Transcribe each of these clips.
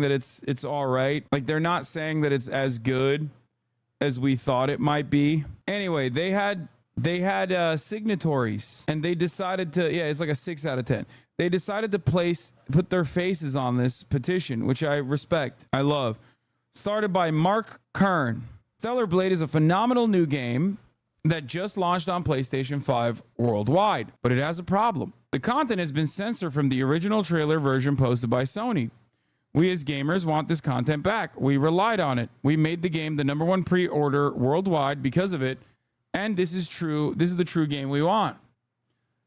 that it's all right. Like, they're not saying that it's as good as we thought it might be. Anyway, they had signatories, and they decided to, yeah, it's like a 6 out of 10. They decided to put their faces on this petition, which I respect. I love. Started by Mark Kern. Stellar Blade is a phenomenal new game that just launched on PlayStation 5 worldwide, but it has a problem. The content has been censored from the original trailer version posted by Sony. We as gamers want this content back. We relied on it. We made the game the #1 pre-order worldwide because of it, and this is true. This is the true game we want.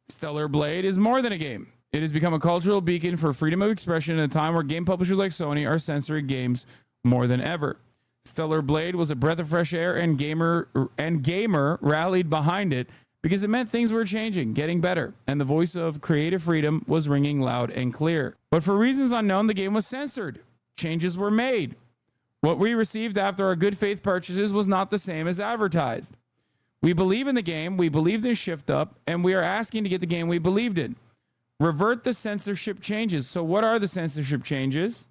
Stellar Blade is more than a game. It has become a cultural beacon for freedom of expression in a time where game publishers like Sony are censoring games more than ever. Stellar Blade was a breath of fresh air, and gamer rallied behind it because it meant things were changing, getting better, and the voice of creative freedom was ringing loud and clear. But for reasons unknown, the game was censored. Changes were made. What we received after our good faith purchases was not the same as advertised. We believe in the game, we believed in Shift Up, and we are asking to get the game we believed in. Revert the censorship changes. So what are the censorship changes?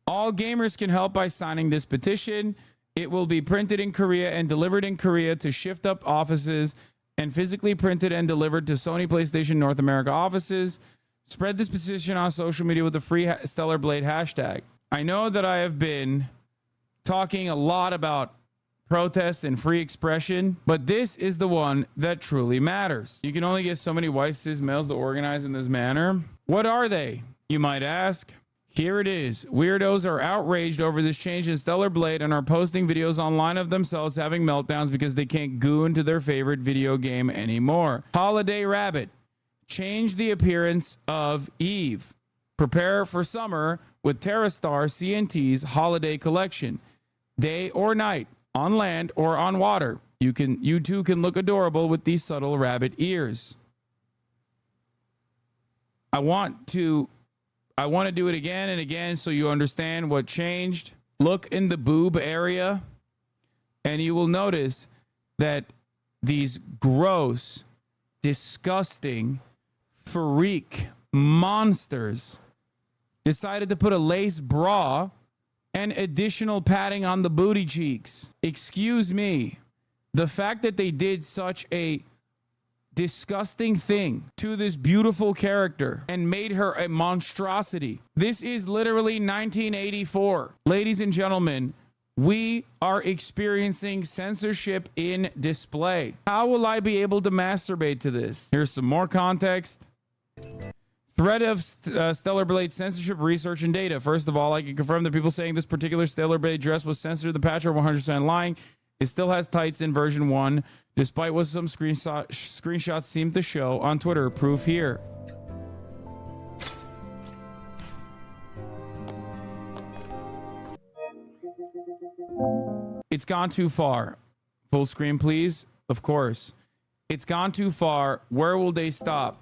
All gamers can help by signing this petition. It will be printed in Korea and delivered in Korea to Shift Up offices, and physically printed and delivered to Sony PlayStation North America offices. Spread this petition on social media with the free Stellar Blade hashtag. I know that I have been talking a lot about protests and free expression, but this is the one that truly matters. You can only get so many white cis males to organize in this manner. What are they, you might ask? Here it is. Weirdos are outraged over this change in Stellar Blade and are posting videos online of themselves having meltdowns because they can't goo into their favorite video game anymore. Holiday Rabbit. Change the appearance of Eve. Prepare for summer with TerraStar CNT's holiday collection. Day or night, on land or on water, you too can look adorable with these subtle rabbit ears. I want to do it again and again so you understand what changed. Look in the boob area, and you will notice that these gross, disgusting, freak monsters decided to put a lace bra and additional padding on the booty cheeks. Excuse me. The fact that they did such a disgusting thing to this beautiful character and made her a monstrosity. This is literally 1984. Ladies and gentlemen, we are experiencing censorship in display. How will I be able to masturbate to this? Here's some more context. Threat of Stellar Blade censorship research and data. First of all, I can confirm that people saying this particular Stellar Blade dress was censored in the patch are 100% lying. It still has tights in version 1, despite what some screenshots seem to show on Twitter. Proof here. It's gone too far. Full screen, please. Of course. It's gone too far. Where will they stop?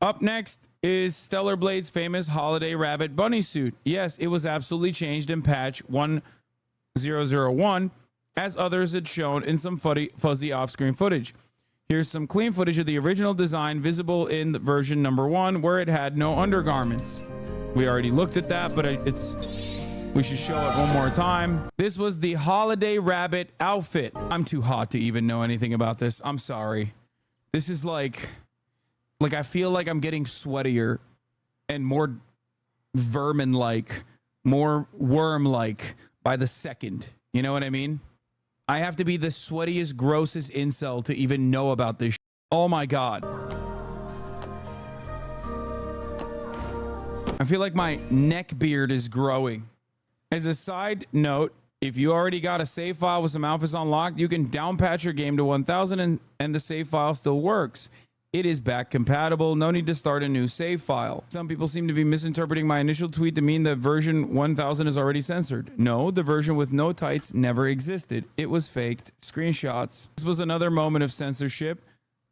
Up next is Stellar Blade's famous holiday rabbit bunny suit. Yes, it was absolutely changed in patch 1001, as others had shown in some fuzzy off-screen footage. Here's some clean footage of the original design visible in the version #1, where it had no undergarments. We already looked at that, but we should show it one more time. This was the holiday rabbit outfit. I'm too hot to even know anything about this. I'm sorry. This is like I feel like I'm getting sweatier and more vermin-like, more worm-like by the second. You know what I mean? I have to be the sweatiest, grossest incel to even know about this. Oh my God. I feel like my neck beard is growing. As a side note, if you already got a save file with some outfits unlocked, you can downpatch your game to 1000 and the save file still works. It is back compatible. No need to start a new save file. Some people seem to be misinterpreting my initial tweet to mean that version 1000 is already censored. No, the version with no tights never existed. It was faked. Screenshots. This was another moment of censorship.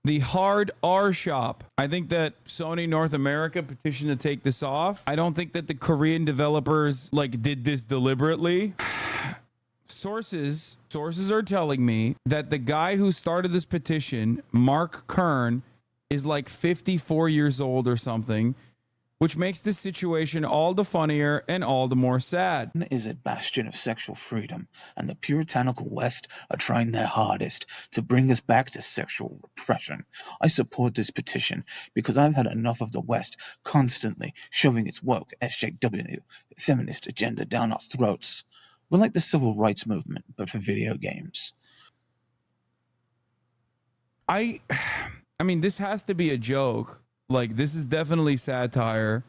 The hard R shop. I think that Sony North America petitioned to take this off. I don't think that the Korean developers did this deliberately. sources are telling me that the guy who started this petition, Mark Kern, is like 54 years old or something, which makes this situation all the funnier and all the more sad. Is a bastion of sexual freedom, and the puritanical West are trying their hardest to bring us back to sexual repression. I support this petition because I've had enough of the West constantly shoving its woke SJW feminist agenda down our throats. We're like the civil rights movement, but for video games. I mean, this has to be a joke. Like, this is definitely satire.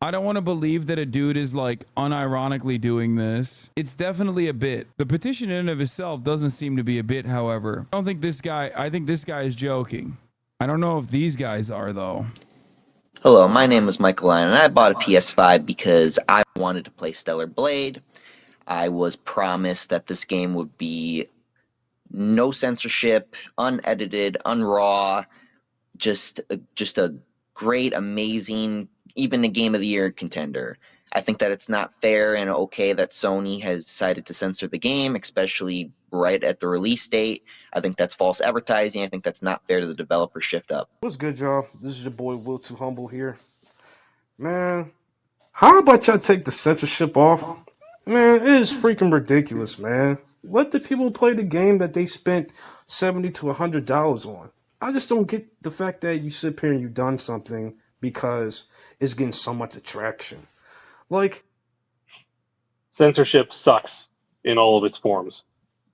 I don't want to believe that a dude is like unironically doing this. It's definitely a bit. The petition in and of itself doesn't seem to be a bit, however. I think this guy is joking. I don't know if these guys are, though. Hello, my name is Michael Lyon, and I bought a PS5 because I wanted to play Stellar Blade. I was promised that this game would be no censorship, unedited, unraw, just a great, amazing, even a Game of the Year contender. I think that it's not fair and okay that Sony has decided to censor the game, especially right at the release date. I think that's false advertising. I think that's not fair to the developer shift up. What's good, y'all? This is your boy Will Too Humble here. Man, how about y'all take the censorship off? Man, it is freaking ridiculous, man. Let the people play the game that they spent $70 to $100 on. I just don't get the fact that you sit here and you've done something because it's getting so much attraction. Like, censorship sucks in all of its forms.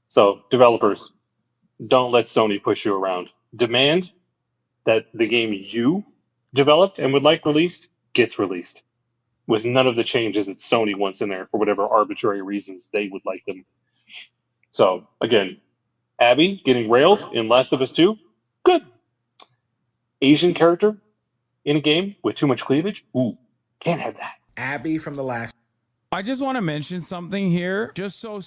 So, developers, don't let Sony push you around. Demand that the game you developed and would like released gets released, with none of the changes that Sony wants in there for whatever arbitrary reasons they would like them. So, again, Abby getting railed in Last of Us 2, good. Asian character in a game with too much cleavage, ooh, can't have that. Abby from the last. I just want to mention something here, just so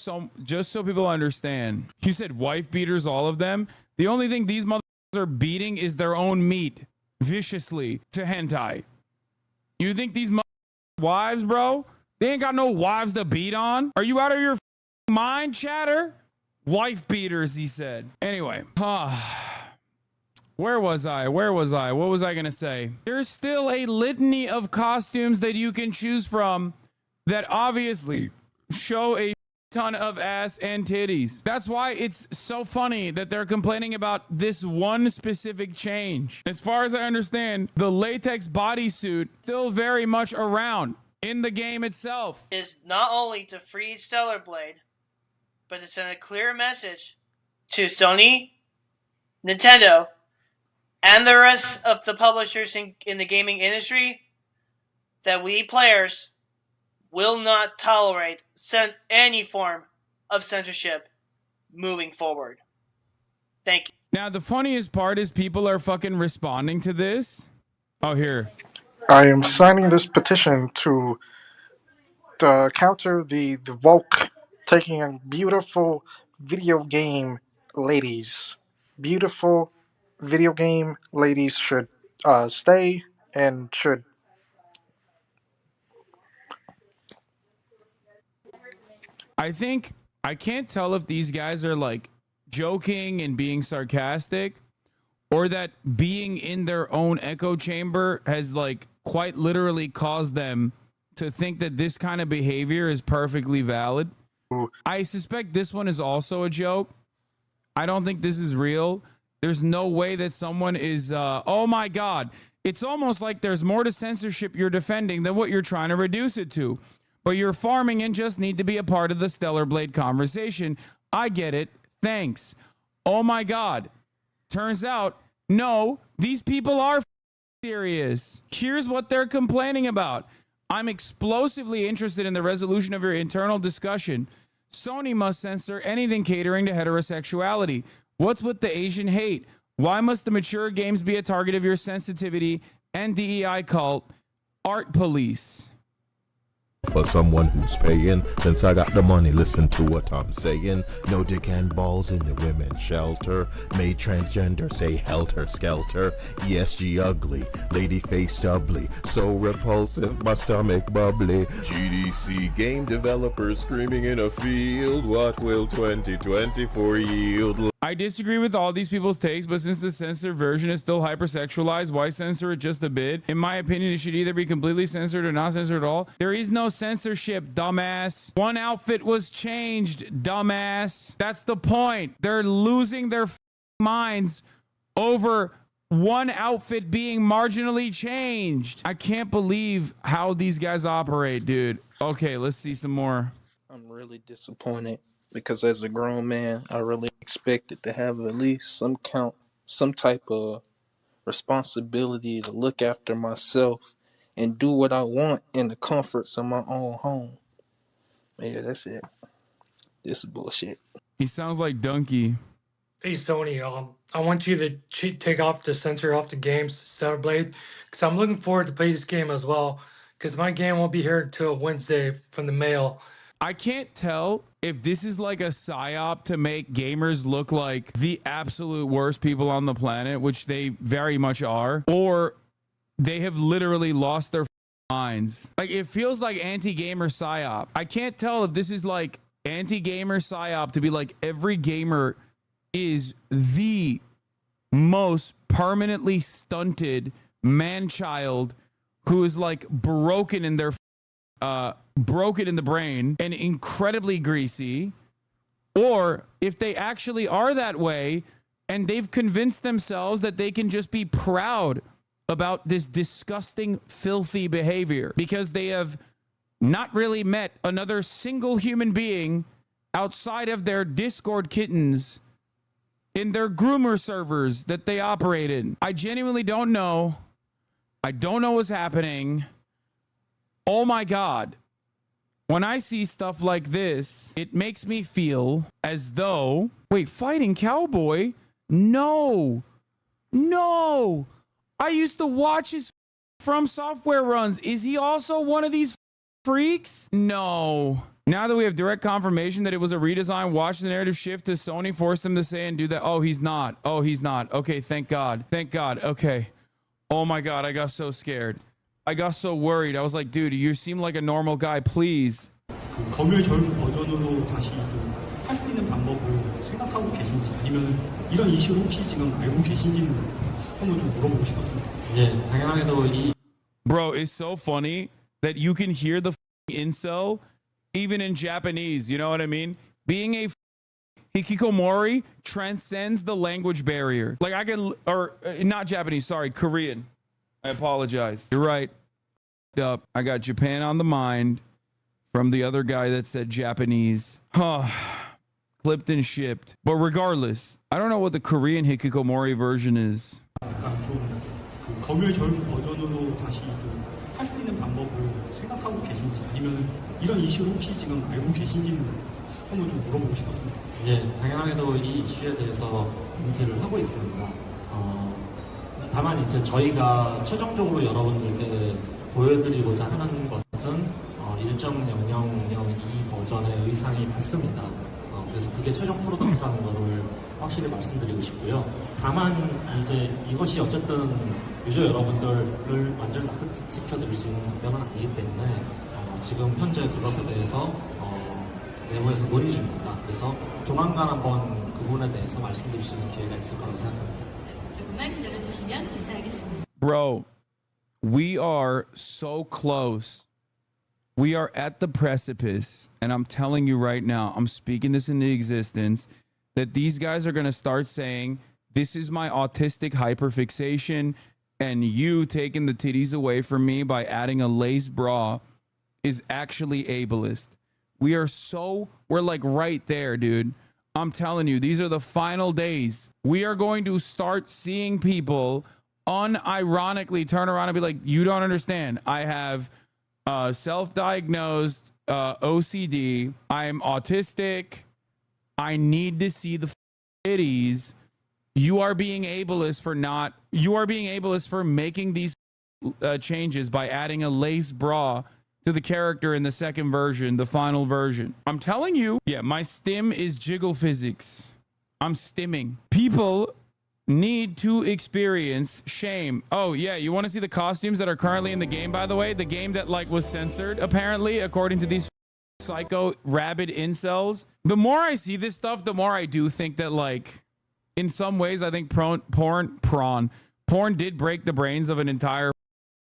people understand. You said wife beaters, all of them. The only thing these motherfuckers are beating is their own meat viciously to hentai. You think these wives, bro? They ain't got no wives to beat on. Are you out of your mind, chatter? Wife beaters, he said. Anyway, where was I? What was I gonna say? There's still a litany of costumes that you can choose from that obviously show a ton of ass and titties. That's why it's so funny that they're complaining about this one specific change. As far as I understand, the latex bodysuit still very much around in the game itself. Is not only to free Stellar Blade, but to send a clear message to Sony, Nintendo, and the rest of the publishers in the gaming industry that we players will not tolerate any form of censorship moving forward. Thank you. Now, the funniest part is people are fucking responding to this. Oh, here. I am signing this petition to counter the woke taking on beautiful video game ladies. Beautiful video game ladies should stay and should. I can't tell if these guys are like joking and being sarcastic, or that being in their own echo chamber has like quite literally caused them to think that this kind of behavior is perfectly valid. I suspect this one is also a joke. I don't think this is real. There's no way that someone is, oh my God. It's almost like there's more to censorship you're defending than what you're trying to reduce it to. But you're farming and just need to be a part of the Stellar Blade conversation. I get it. Thanks. Oh my God. Turns out, no, these people are serious. Here's what they're complaining about. I'm explosively interested in the resolution of your internal discussion. Sony must censor anything catering to heterosexuality. What's with the Asian hate? Why must the mature games be a target of your sensitivity and DEI cult? Art police. for someone who's paying. Since I got the money, listen to what I'm saying. No dick and balls in the women's shelter. Made transgender say helter skelter. ESG ugly, lady face stubbly. So repulsive, my stomach bubbly. GDC game developers screaming in a field. What will 2024 yield? I disagree with all these people's takes, but since the censored version is still hypersexualized, why censor it just a bit? In my opinion, it should either be completely censored or not censored at all. There is no censorship, dumbass. One outfit was changed, dumbass. That's the point. They're losing their minds over one outfit being marginally changed. I can't believe how these guys operate, dude. Okay, let's see some more. I'm really disappointed because as a grown man, I really expected to have at least some type of responsibility to look after myself and do what I want in the comforts of my own home. Yeah, that's it. This is bullshit. He sounds like Donkey. Hey Sony, I want you to take off the censor off the games Stellar Blade because I'm looking forward to play this game as well because my game won't be here until Wednesday from the mail. I can't tell if this is like a psyop to make gamers look like the absolute worst people on the planet, which they very much are, or they have literally lost their minds. Like, it feels like anti-gamer psyop. I can't tell if this is like anti-gamer psyop to be like every gamer is the most permanently stunted man-child who is like broken in their broken in the brain and incredibly greasy, or if they actually are that way and they've convinced themselves that they can just be proud about this disgusting, filthy behavior because they have not really met another single human being outside of their Discord kittens in their groomer servers that they operate in. I genuinely don't know. I don't know what's happening. Oh my God. When I see stuff like this, it makes me feel as though, wait, Fighting Cowboy? No. I used to watch his From Software runs. Is he also one of these freaks? No. Now that we have direct confirmation that it was a redesign, watch the narrative shift to Sony, force them to say and do that. Oh, he's not. Okay, thank God. Okay. Oh my God, I got so scared. I got so worried. I was like, dude, you seem like a normal guy. Please. 검열 전 버전으로 다시 할 수 있는 방법을 생각하고 계신지 아니면 이런 이슈를 혹시 지금 알고 계신지는 한번 좀 물어보고 싶었습니다. 예, 당연하게도 이 Bro, it's so funny that you can hear the incel even in Japanese. You know what I mean? Being a hikikomori transcends the language barrier. Like I can, or not Japanese, sorry, Korean. I apologize. You're right. Up. I got Japan on the mind from the other guy that said Japanese. Clipped and shipped. But regardless, I don't know what the Korean hikikomori version is. 검열 전 버전으로 다시 할 수 있는 방법을 생각하고 계신지 아니면 이런 이슈를 혹시 지금 알고 계신지는 한번 좀 물어보고 싶었습니다. 예, 당연하게도 이 이슈에 대해서 인지를 하고 있습니다. 다만 이제 저희가 최종적으로 여러분들께 보여드리고자 하는 것은 1.000.2 버전의 의상이 맞습니다. 그래서 그게 최종 프로덕트라는 것을 확실히 말씀드리고 싶고요. 다만 이제 이것이 어쨌든 유저 여러분들을 완전히 납득시켜드릴 수 있는 답변은 아니기 때문에 지금 현재 그것에 대해서 내부에서 논의 중입니다. 그래서 조만간 한번 그 부분에 대해서 말씀드릴 수 있는 기회가 있을 거라고 생각합니다. Bro, we are so close. We are at the precipice. And I'm telling you right now, I'm speaking this into existence, that these guys are going to start saying, this is my autistic hyperfixation, and you taking the titties away from me by adding a lace bra is actually ableist. We're like right there, dude. I'm telling you, these are the final days. We are going to start seeing people unironically turn around and be like, you don't understand. I have self-diagnosed OCD. I'm autistic. I need to see the titties. You are being ableist for making these changes by adding a lace bra to the character in the second version, the final version. I'm telling you, yeah, my stim is jiggle physics. I'm stimming. People need to experience shame. Oh yeah, you want to see the costumes that are currently in the game, by the way? The game that like was censored, apparently, according to these psycho rabid incels. The more I see this stuff, the more I do think that, like, in some ways, I think porn did break the brains of an entire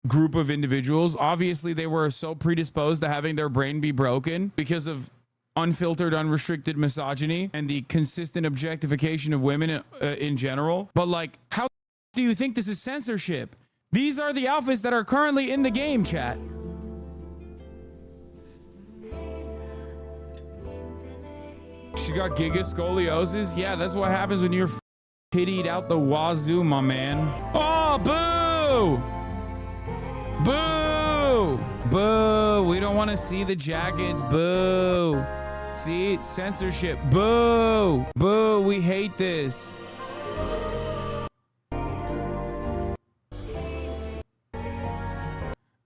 group of individuals. Obviously, they were so predisposed to having their brain be broken because of unfiltered, unrestricted misogyny and the consistent objectification of women in general. But like, how do you think this is censorship? These are the outfits that are currently in the game, chat. She got giga scoliosis. Yeah, that's what happens when you're tittied out the wazoo, my man. Oh, boo! Boo! Boo! We don't want to see the jackets. Boo! See, censorship. Boo! Boo! We hate this.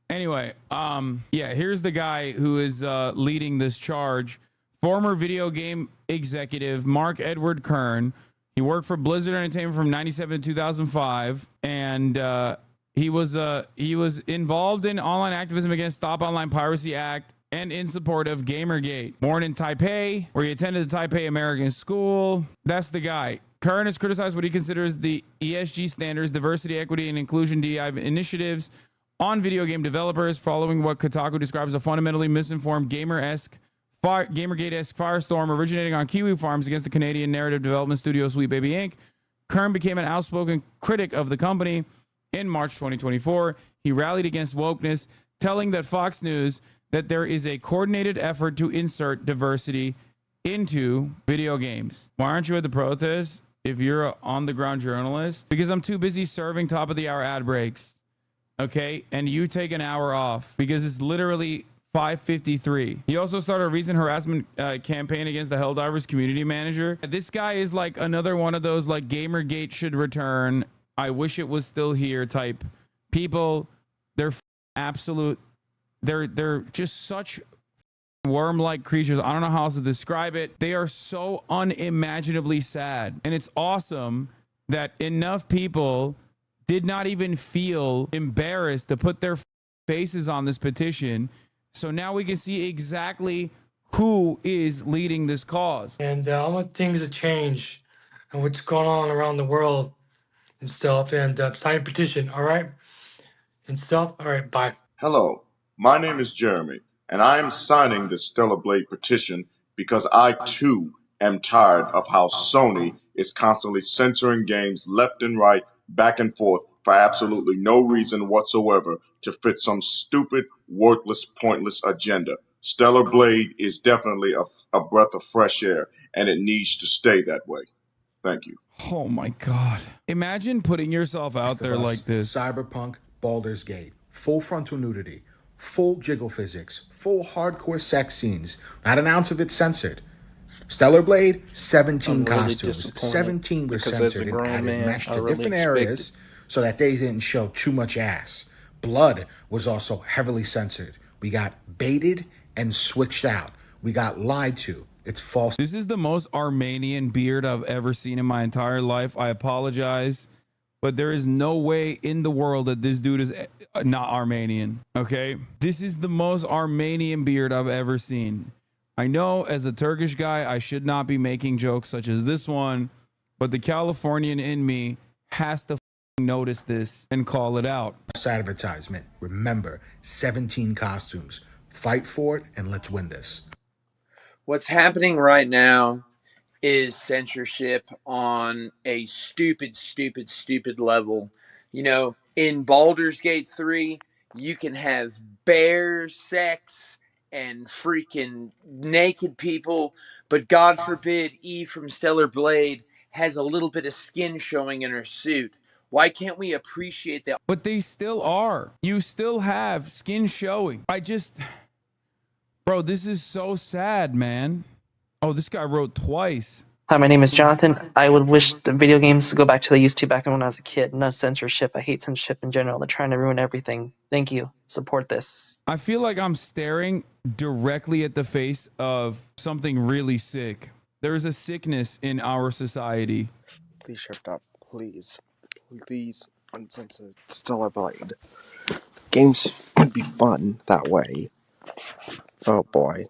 Anyway, yeah, here's the guy who is leading this charge. Former video game executive Mark Edward Kern. He worked for Blizzard Entertainment from 97 to 2005, and he was involved in online activism against Stop Online Piracy Act and in support of Gamergate. Born in Taipei, where he attended the Taipei American School. That's the guy. Kern has criticized what he considers the ESG standards, diversity, equity, and inclusion DEI initiatives on video game developers, following what Kotaku describes as a fundamentally misinformed Gamergate-esque firestorm originating on Kiwi farms against the Canadian narrative development studio Sweet Baby Inc. Kern became an outspoken critic of the company. In March 2024, he rallied against wokeness, telling that Fox News that there is a coordinated effort to insert diversity into video games. Why aren't you at the protest if you're an on-the-ground journalist? Because I'm too busy serving top-of-the-hour ad breaks, okay? And you take an hour off because it's literally 5:53. He also started a recent harassment campaign against the Helldivers community manager. This guy is like another one of those like Gamergate should return, I wish it was still here type people. They're absolute. They're just such worm-like creatures. I don't know how else to describe it. They are so unimaginably sad, and it's awesome that enough people did not even feel embarrassed to put their faces on this petition. So now we can see exactly who is leading this cause. And I want things to change and what's going on around the world and stuff. And sign a petition, all right? And stuff. All right, bye. Hello, my name is Jeremy, and I am signing the Stellar Blade petition because I too am tired of how Sony is constantly censoring games left and right, back and forth, for absolutely no reason whatsoever to fit some stupid, worthless, pointless agenda. Stellar Blade is definitely a breath of fresh air, and it needs to stay that way. Thank you. Oh my God. Imagine putting yourself out there like this. Cyberpunk, Baldur's Gate, full frontal nudity, full jiggle physics, full hardcore sex scenes, not an ounce of it censored. Stellar Blade, 17 costumes, 17 were censored and added mesh to different areas so that they didn't show too much ass. Blood was also heavily censored. We got baited and switched out. We got lied to. It's false. This is the most Armenian beard I've ever seen in my entire life. I apologize, but there is no way in the world that this dude is not Armenian, okay? This is the most Armenian beard I've ever seen. I know as a Turkish guy, I should not be making jokes such as this one, but the Californian in me has to notice this and call it out. Advertisement. Remember, 17 costumes. Fight for it and let's win this. What's happening right now is censorship on a stupid level. You know, in Baldur's Gate 3, you can have bear sex and freaking naked people, but God forbid Eve from Stellar Blade has a little bit of skin showing in her suit. Why can't we appreciate that? But they still are. You still have skin showing. Bro, this is so sad, man. Oh, this guy wrote twice. Hi, my name is Jonathan. I would wish the video games to go back to the used to back when I was a kid. No censorship. I hate censorship in general. They're trying to ruin everything. Thank you. Support this. I feel like I'm staring directly at the face of something really sick. There is a sickness in our society. Please shift up. Please. Please uncensor Stellar Blade. Games would be fun that way. Oh boy.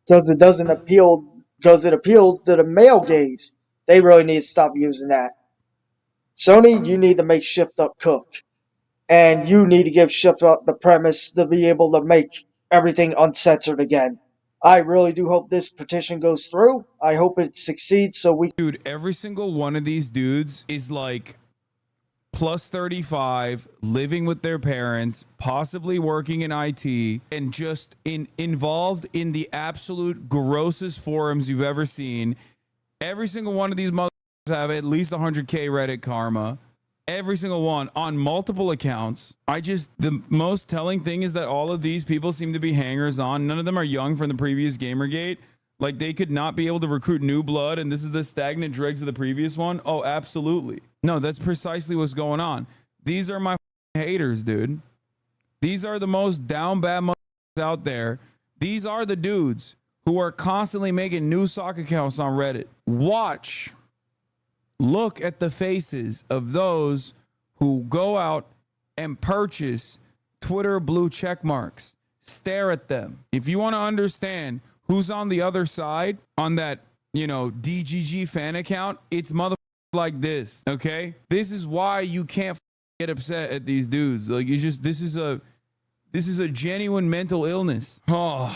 Because it doesn't appeal, because it appeals to the male gaze. They really need to stop using that. Sony, you need to make Shift Up cook. And you need to give Shift Up the premise to be able to make everything uncensored again. I really do hope this petition goes through. I hope it succeeds so we... Dude, every single one of these dudes is like plus 35, living with their parents, possibly working in IT, and just involved in the absolute grossest forums you've ever seen. Every single one of these motherfuckers have at least 100K Reddit karma. Every single one on multiple accounts. The most telling thing is that all of these people seem to be hangers on. None of them are young from the previous Gamergate. Like they could not be able to recruit new blood and this is the stagnant dregs of the previous one. Oh, absolutely. No, that's precisely what's going on. These are my haters, dude. These are the most down bad motherfuckers out there. These are the dudes who are constantly making new sock accounts on Reddit. Look at the faces of those who go out and purchase Twitter blue check marks. Stare at them. If you want to understand who's on the other side on that, DGG fan account, it's motherfuckers like this, okay? This is why you can't get upset at these dudes. Like this is a genuine mental illness. Oh,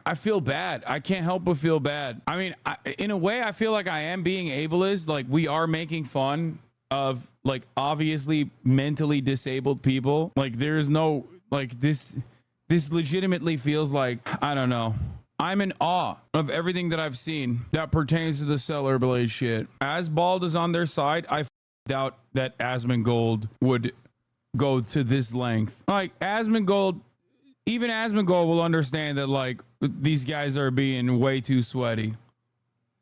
I feel bad. I can't help but feel bad. I mean, in a way, I feel like I am being ableist. Like we are making fun of like obviously mentally disabled people. Like there's no like this legitimately feels like, I don't know. I'm in awe of everything that I've seen that pertains to the Stellar Blade shit. As Bald is on their side, I doubt that Asmongold would go to this length. Like Asmongold, even Asmongold will understand that like these guys are being way too sweaty.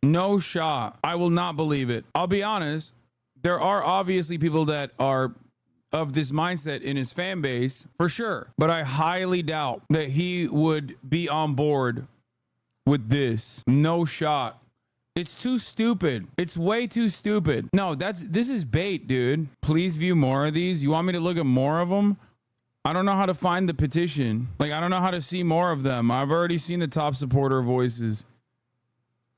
No shot. I will not believe it. I'll be honest. There are obviously people that are of this mindset in his fan base for sure, but I highly doubt that he would be on board with this. No shot. It's too stupid. It's way too stupid. No, this is bait, dude. Please view more of these. You want me to look at more of them? I don't know how to find the petition. Like, I don't know how to see more of them. I've already seen the top supporter voices.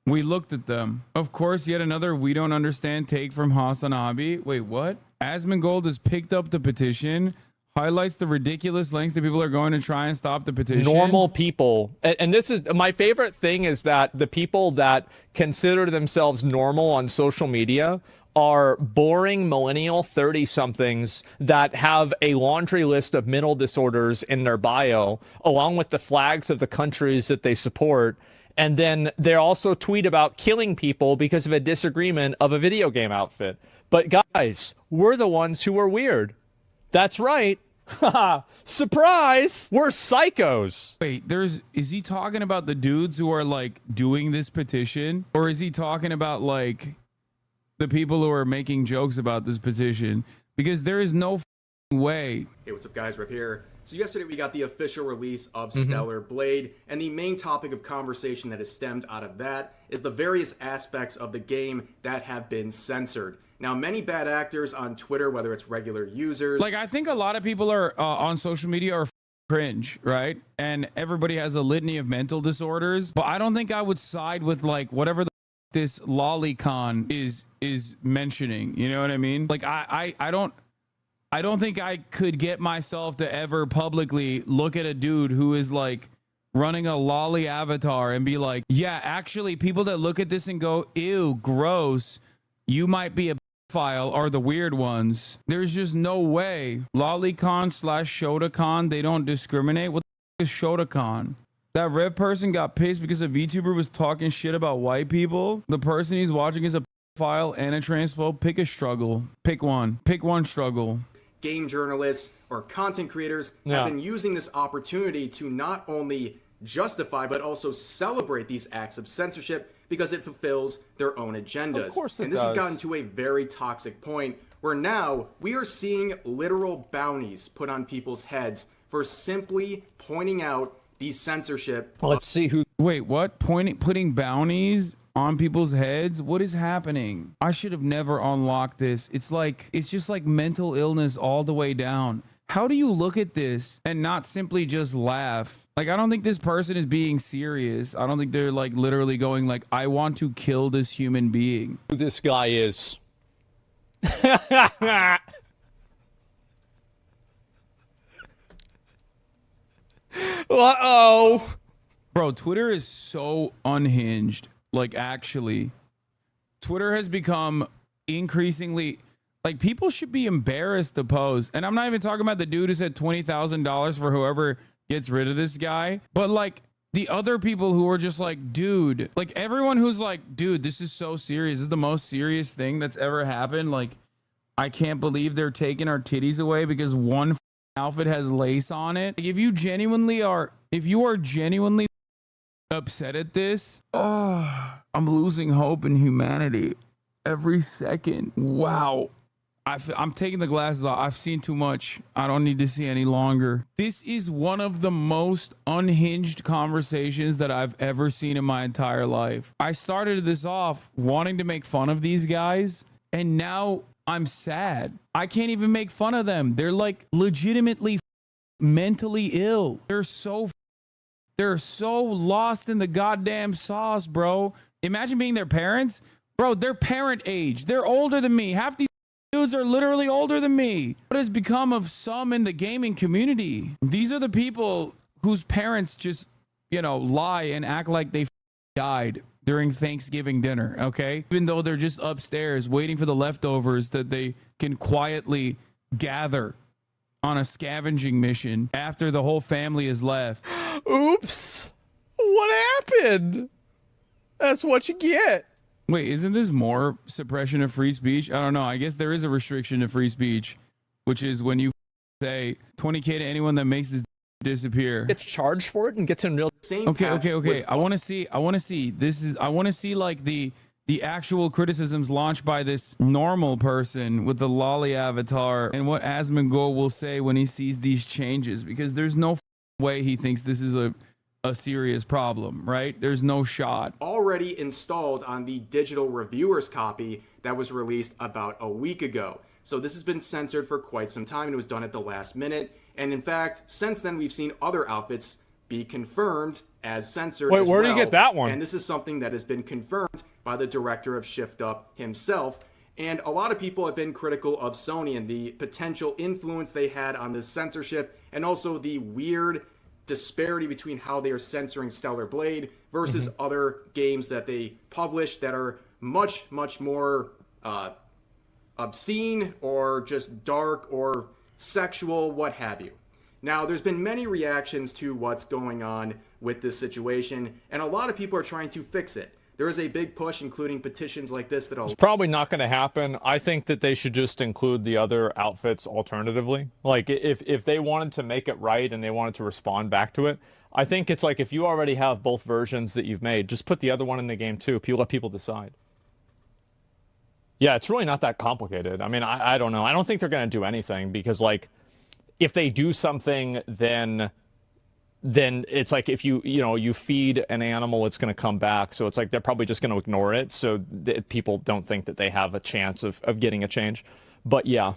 We looked at them. Of course, yet another we don't understand take from Hasanabi. Wait, what? Asmongold has picked up the petition, highlights the ridiculous lengths that people are going to try and stop the petition. Normal people. And this is my favorite thing is that the people that consider themselves normal on social media are boring millennial 30-somethings that have a laundry list of mental disorders in their bio, along with the flags of the countries that they support. And then they also tweet about killing people because of a disagreement of a video game outfit. But guys, we're the ones who are weird. That's right. Surprise! We're psychos. Wait, is he talking about the dudes who are like doing this petition? Or is he talking about like the people who are making jokes about this petition? Because there is no way. Hey, what's up guys, Rip here. So yesterday we got the official release of Stellar Blade, and the main topic of conversation that has stemmed out of that is the various aspects of the game that have been censored. Now, many bad actors on Twitter, whether it's regular users... Like, I think a lot of people are on social media are cringe, right? And everybody has a litany of mental disorders, but I don't think I would side with like whatever this lolicon is mentioning. You know what I mean? Like, I don't think I could get myself to ever publicly look at a dude who is like running a lolly avatar and be like, yeah, actually people that look at this and go, ew, gross, you might be a file are the weird ones. There's just no way. Lolicon / Shotacon, they don't discriminate. What the is Shotacon? That Rev person got pissed because a VTuber was talking shit about white people. The person he's watching is a file and a transphobe. Pick a struggle. Pick one. Pick one struggle. game journalists or content creators have been using this opportunity to not only justify but also celebrate these acts of censorship because it fulfills their own agendas. Of course it and this does. has gotten to a very toxic point where now we are seeing literal bounties put on people's heads for simply pointing out these censorship. Let's see who. Wait, what? Putting bounties on people's heads? What is happening? I should have never unlocked this. It's just like mental illness all the way down. How do you look at this and not simply just laugh? Like, I don't think this person is being serious. I don't think they're like literally going like, I want to kill this human being. Who this guy is. Uh-oh. Bro, Twitter is so unhinged. Like, actually, Twitter has become increasingly like, people should be embarrassed to post. And I'm not even talking about the dude who said $20,000 for whoever gets rid of this guy, but like the other people who are just like, dude, like everyone who's like, dude, this is so serious. This is the most serious thing that's ever happened. Like, I can't believe they're taking our titties away because one outfit has lace on it. Like, if you are genuinely upset at this, oh, I'm losing hope in humanity every second. Wow. I'm taking the glasses off. I've seen too much. I don't need to see any longer. This is one of the most unhinged conversations that I've ever seen in my entire life. I started this off wanting to make fun of these guys, and now I'm sad. I can't even make fun of them. They're like legitimately mentally ill. They're so lost in the goddamn sauce, bro. Imagine being their parents. Bro, they're parent age. They're older than me. Half these dudes are literally older than me. What has become of some in the gaming community? These are the people whose parents just, lie and act like they died during Thanksgiving dinner, okay? Even though they're just upstairs waiting for the leftovers that they can quietly gather on a scavenging mission after the whole family is left. Oops. What happened? That's what you get. Wait, isn't this more suppression of free speech? I don't know. I guess there is a restriction of free speech, which is when you say 20K to anyone that makes this disappear. Gets charged for it and gets in real. Okay. I want to see. I want to see like the actual criticisms launched by this normal person with the lolly avatar and what Asmongold will say when he sees these changes, because there's no way he thinks this is a serious problem, right? There's no shot. Already installed on the digital reviewer's copy that was released about a week ago. So this has been censored for quite some time and it was done at the last minute. And in fact, since then we've seen other outfits be confirmed as censored. Wait, as where well. did you get that one? And this is something that has been confirmed by the director of Shift Up himself. And a lot of people have been critical of Sony and the potential influence they had on this censorship, and also the weird disparity between how they are censoring Stellar Blade versus other games that they publish that are much, much more obscene or just dark or sexual, what have you. Now, there's been many reactions to what's going on with this situation, and a lot of people are trying to fix it. There is a big push, including petitions like this that It's probably not going to happen. I think that they should just include the other outfits alternatively. Like, if they wanted to make it right and they wanted to respond back to it, I think it's like if you already have both versions that you've made, just put the other one in the game too. Let people decide. Yeah, it's really not that complicated. I mean, I don't know. I don't think they're going to do anything because, like, if they do something, then it's like if you feed an animal, it's going to come back. So it's like they're probably just going to ignore it so that people don't think that they have a chance of getting a change. But yeah.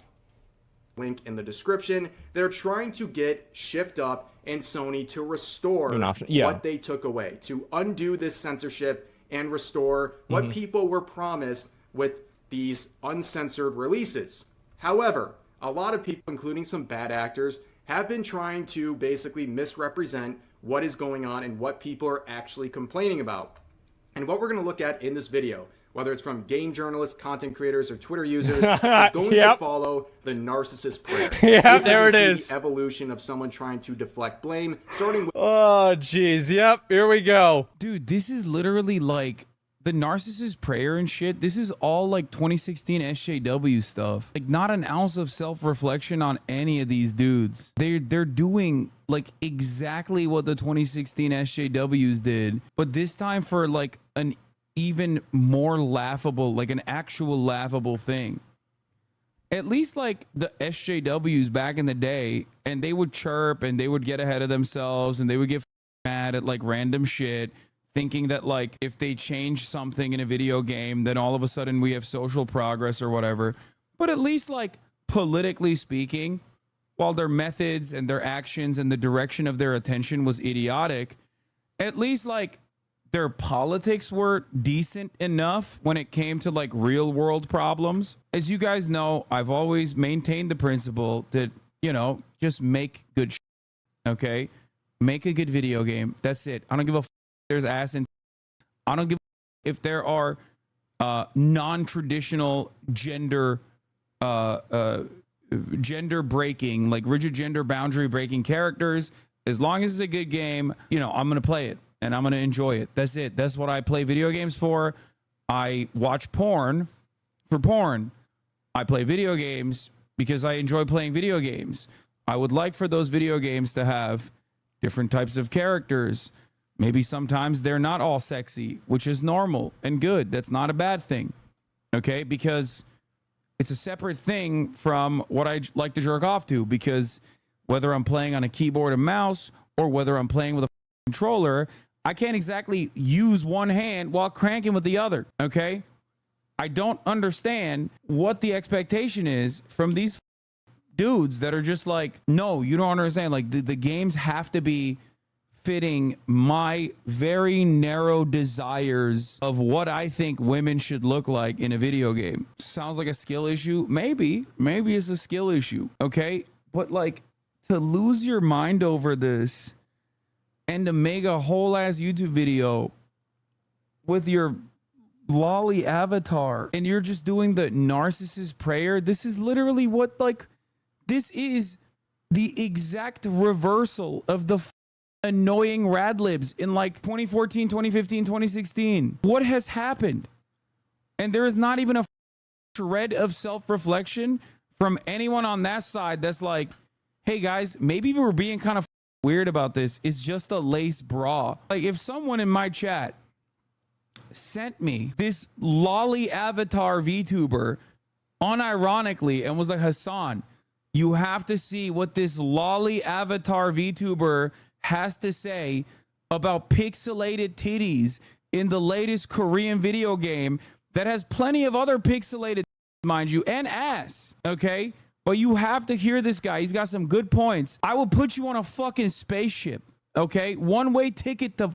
Link in the description. They're trying to get Shift Up and Sony to restore what they took away, to undo this censorship and restore what people were promised with these uncensored releases. However, a lot of people, including some bad actors, have been trying to basically misrepresent what is going on and what people are actually complaining about. And what we're going to look at in this video, whether it's from game journalists, content creators, or Twitter users, is going to follow the narcissist prayer. There it is. The evolution of someone trying to deflect blame, starting with... Oh, jeez. Yep, here we go. Dude, this is literally like the narcissist prayer and shit, this is all like 2016 SJW stuff. Like not an ounce of self-reflection on any of these dudes. They're doing like exactly what the 2016 SJWs did, but this time for like an even more laughable, like an actual laughable thing. At least like the SJWs back in the day, and they would chirp and they would get ahead of themselves and they would get mad at like random shit, thinking that like if they change something in a video game, then all of a sudden we have social progress or whatever. But at least like politically speaking, while their methods and their actions and the direction of their attention was idiotic, at least like their politics were decent enough when it came to like real world problems. As you guys know, I've always maintained the principle that, you know, just make good shit, okay? Make a good video game. That's it. I don't give a f there's ass in. I don't give a if there are non-traditional gender gender breaking, like rigid gender boundary breaking characters. As long as it's a good game, you know, I'm going to play it. And I'm going to enjoy it. That's it. That's what I play video games for. I watch porn for porn. I play video games because I enjoy playing video games. I would like for those video games to have different types of characters. Maybe sometimes they're not all sexy, which is normal and good. That's not a bad thing. Okay? Because it's a separate thing from what I like to jerk off to. Because whether I'm playing on a keyboard and mouse or whether I'm playing with a controller, I can't exactly use one hand while cranking with the other, okay? I don't understand what the expectation is from these dudes that are just like, no, you don't understand. Like the games have to be fitting my very narrow desires of what I think women should look like in a video game. Sounds like a skill issue. Maybe it's a skill issue, okay? But like to lose your mind over this and to make a whole ass YouTube video with your lolly avatar and you're just doing the narcissist prayer. This is literally what, like, this is the exact reversal of the annoying rad libs in like 2014, 2015, 2016. What has happened? And there is not even a shred of self-reflection from anyone on that side that's like, hey guys, maybe we're being kind of weird about this. Is just a lace bra. Like if someone in my chat sent me this lolly avatar VTuber unironically and was like, Hassan, you have to see what this lolly avatar VTuber has to say about pixelated titties in the latest Korean video game that has plenty of other pixelated, mind you, and ass, okay? But you have to hear this guy. He's got some good points. I will put you on a fucking spaceship, okay? One-way ticket to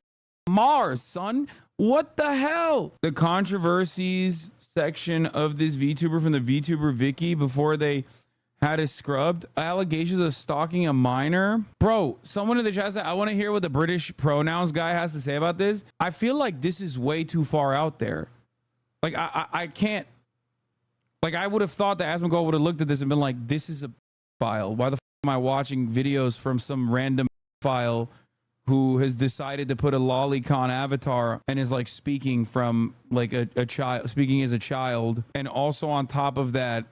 Mars, son. What the hell? The controversies section of this VTuber from the VTuber Vicky before they had it scrubbed. Allegations of stalking a minor. Bro, someone in the chat said, I want to hear what the British pronouns guy has to say about this. I feel like this is way too far out there. Like, I can't. Like, I would have thought that Asmongold would have looked at this and been like, this is a file. Why the f am I watching videos from some random file who has decided to put a lolicon avatar and is like speaking from like a child, speaking as a child. And also on top of that,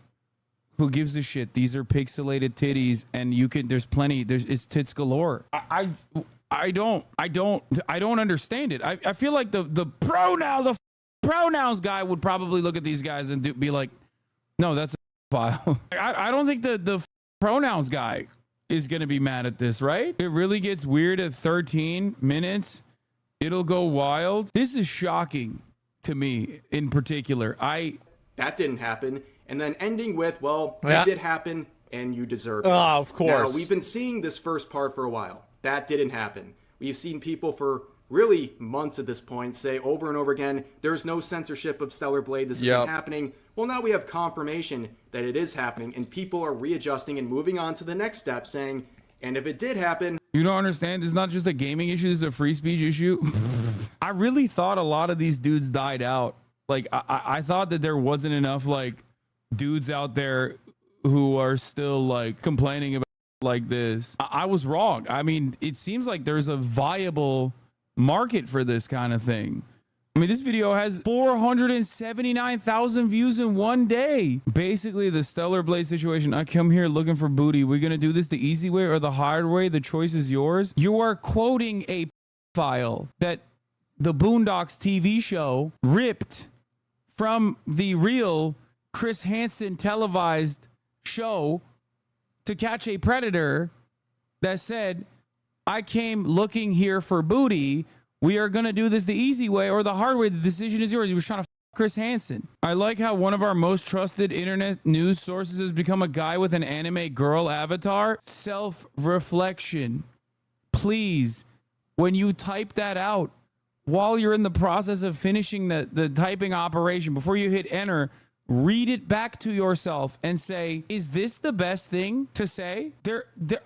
who gives a shit? These are pixelated titties and you can, there's plenty, it's tits galore. I don't understand it. I feel like the pronouns guy would probably look at these guys and be like, no, that's a file. I don't think the pronouns guy is going to be mad at this, right? It really gets weird at 13 minutes. It'll go wild. This is shocking to me in particular. That didn't happen. And then ending with, well, Yeah. it did happen and you deserve it. Oh, of course. Now, we've been seeing this first part for a while. That didn't happen. We've seen people for really months at this point say over and over again, there's no censorship of Stellar Blade. This isn't happening. Well, now we have confirmation that it is happening, and people are readjusting and moving on to the next step, saying, and if it did happen... You don't understand? This is not just a gaming issue. This is a free speech issue. I really thought a lot of these dudes died out. Like, I thought that there wasn't enough, like, dudes out there who are still, like, complaining about like this. I was wrong. I mean, it seems like there's a viable market for this kind of thing. I mean, this video has 479,000 views in one day. Basically, the Stellar Blade situation. I come here looking for booty. We're going to do this the easy way or the hard way. The choice is yours. You are quoting a file that the Boondocks TV show ripped from the real Chris Hansen televised show To Catch a Predator that said, I came looking here for booty. We are going to do this the easy way or the hard way. The decision is yours. He was trying to Chris Hansen. I like how one of our most trusted internet news sources has become a guy with an anime girl avatar. Self-reflection. Please, when you type that out, while you're in the process of finishing the typing operation, before you hit enter, read it back to yourself and say, is this the best thing to say?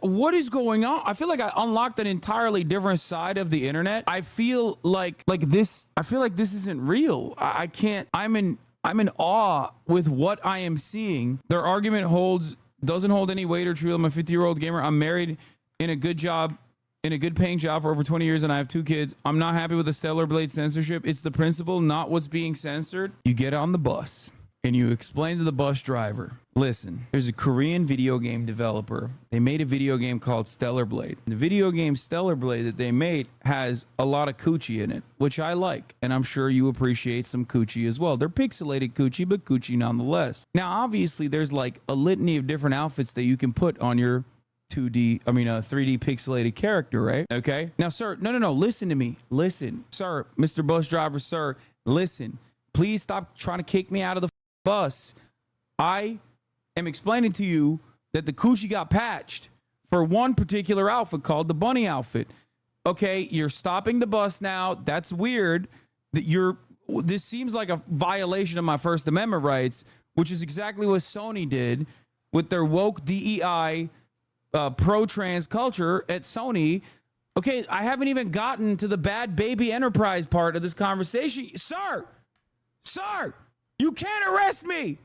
What is going on? I feel like I unlocked an entirely different side of the internet. I feel like this isn't real. I can't, I'm in awe with what I am seeing. Their argument doesn't hold any weight or truth. I'm a 50-year-old gamer. I'm married in a good job, in a good paying job for over 20 years, and I have 2 kids. I'm not happy with the Stellar Blade censorship. It's the principle, not what's being censored. You get on the bus and you explain to the bus driver, listen, there's a Korean video game developer. They made a video game called Stellar Blade. The video game Stellar Blade that they made has a lot of coochie in it, which I like, and I'm sure you appreciate some coochie as well. They're pixelated coochie, but coochie nonetheless. Now, obviously, there's like a litany of different outfits that you can put on your 3D pixelated character, right? Okay. Now, sir, no, listen to me. Listen, sir, Mr. Bus Driver, sir, listen. Please stop trying to kick me out of the bus. I am explaining to you that the coochie got patched for one particular outfit called the bunny outfit. Okay, you're stopping the bus now. That's weird. This seems like a violation of my First Amendment rights, which is exactly what Sony did with their woke DEI pro-trans culture at Sony. Okay, I haven't even gotten to the bad baby enterprise part of this conversation. Sir, you can't arrest me.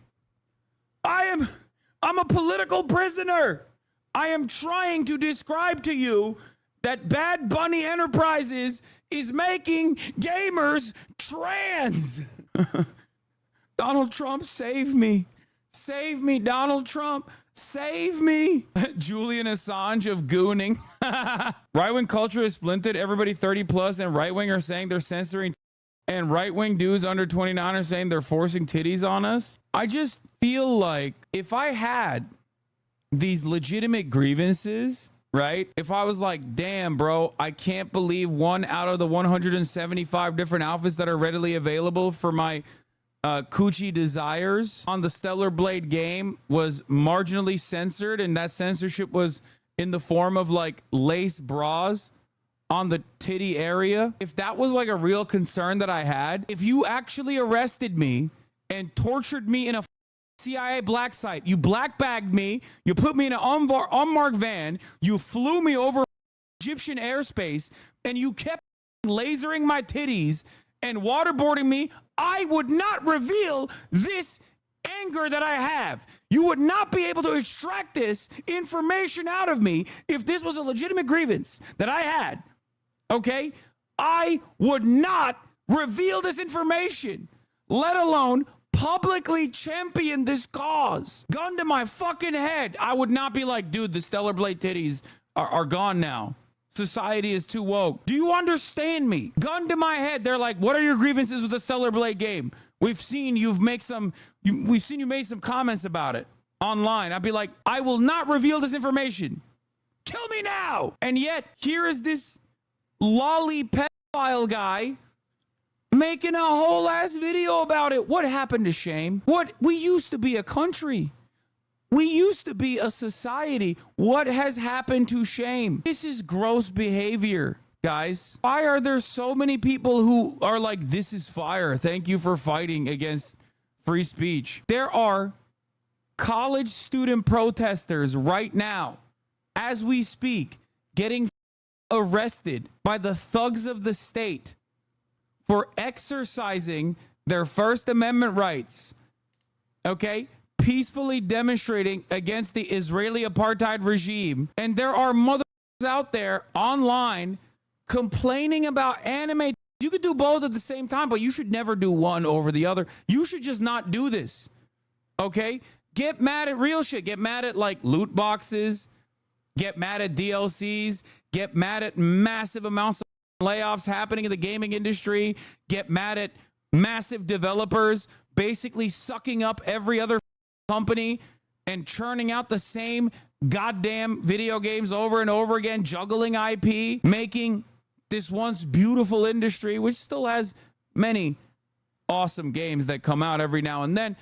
I'm a political prisoner. I am trying to describe to you that Bad Bunny Enterprises is making gamers trans. Donald Trump, save me. Save me, Donald Trump. Save me. Julian Assange of gooning. Right-wing culture is splintered. Everybody 30 plus and right-wing are saying they're censoring, and right-wing dudes under 29 are saying they're forcing titties on us. I just feel like if I had these legitimate grievances, right? If I was like, damn, bro, I can't believe 1 out of the 175 different outfits that are readily available for my coochie desires on the Stellar Blade game was marginally censored, and that censorship was in the form of like lace bras on the titty area. If that was like a real concern that I had, if you actually arrested me and tortured me in a CIA black site, you black bagged me, you put me in an unmarked van, you flew me over Egyptian airspace, and you kept lasering my titties and waterboarding me, I would not reveal this anger that I have. You would not be able to extract this information out of me if this was a legitimate grievance that I had. Okay? I would not reveal this information, let alone publicly champion this cause. Gun to my fucking head. I would not be like, dude, the Stellar Blade titties are gone now. Society is too woke. Do you understand me? Gun to my head. They're like, what are your grievances with the Stellar Blade game? We've seen you made some comments about it online. I'd be like, I will not reveal this information. Kill me now. And yet, here is this lolly pedophile guy making a whole ass video about it. What happened to shame? We used to be a country. We used to be a society. What has happened to shame? This is gross behavior, guys. Why are there so many people who are like, this is fire? Thank you for fighting against free speech. There are college student protesters right now, as we speak, getting arrested by the thugs of the state for exercising their First Amendment rights. Okay? Peacefully demonstrating against the Israeli apartheid regime. And there are mothers out there online complaining about anime You could do both at the same time, but you should never do one over the other. You should just not do this. Okay? Get mad at real shit. Get mad at like loot boxes. Get mad at DLCs. Get mad at massive amounts of layoffs happening in the gaming industry. Get mad at massive developers basically sucking up every other company and churning out the same goddamn video games over and over again, juggling IP, making this once beautiful industry, which still has many awesome games that come out every now and then,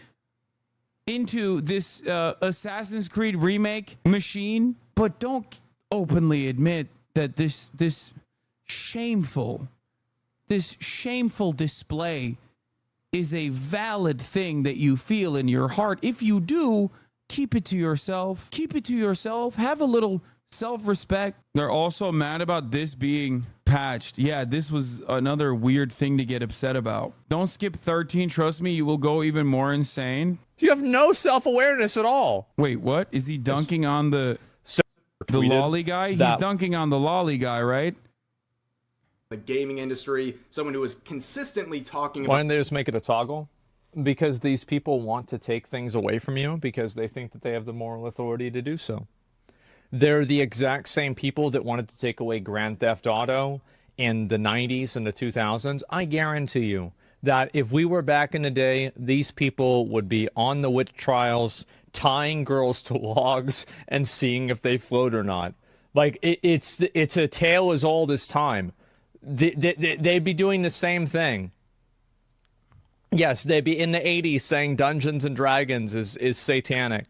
into this Assassin's Creed remake machine. But don't openly admit that this shameful display is a valid thing that you feel in your heart. If you do, keep it to yourself. Keep it to yourself. Have a little self-respect. They're also mad about this being patched. Yeah, this was another weird thing to get upset about. Don't skip 13. Trust me, you will go even more insane. You have no self-awareness at all. Wait, what? Is he dunking on the lolly guy? He's dunking on the lolly guy, right? The gaming industry, someone who is consistently talking about... Why didn't they just make it a toggle? Because these people want to take things away from you because they think that they have the moral authority to do so. They're the exact same people that wanted to take away Grand Theft Auto in the 90s and the 2000s. I guarantee you that if we were back in the day, these people would be on the witch trials, tying girls to logs and seeing if they float or not. Like, it's a tale as old as time. They'd be doing the same thing. Yes, they'd be in the 80s saying Dungeons and Dragons is satanic.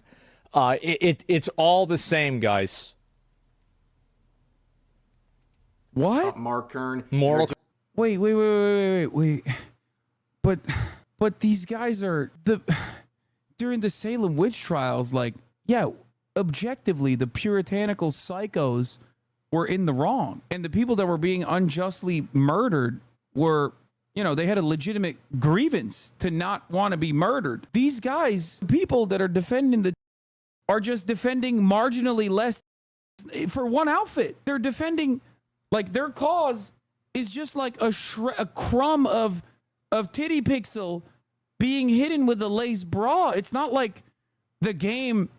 It's all the same, guys. What? Mark Kern. Moral. Wait. But these guys are during the Salem witch trials, like, yeah, objectively, the puritanical psychos were in the wrong. And the people that were being unjustly murdered were, you know, they had a legitimate grievance to not want to be murdered. These guys, people that are defending are just defending marginally less for one outfit. They're defending, like, their cause is just like a crumb of titty pixel being hidden with a lace bra. It's not like the game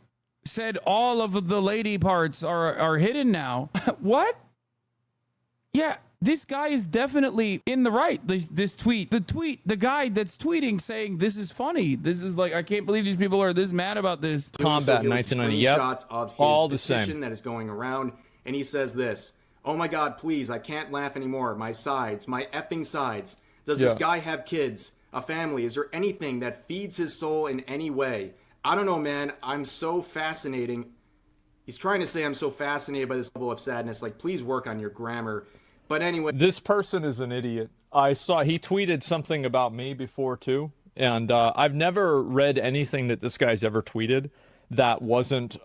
said all of the lady parts are hidden now. What? Yeah, this guy is definitely in the right. This tweet, the guy that's tweeting saying this is funny. This is like, I can't believe these people are this mad about this. Combat 1990. Yep. Of his all the petition same. That is going around, and he says this: "Oh my God, please, I can't laugh anymore. My sides, my effing sides. Does this guy have kids, a family? Is there anything that feeds his soul in any way? I don't know, man. I'm so fascinating." He's trying to say I'm so fascinated by this level of sadness. Like, please work on your grammar. But anyway, this person is an idiot. I saw he tweeted something about me before too, and I've never read anything that this guy's ever tweeted that wasn't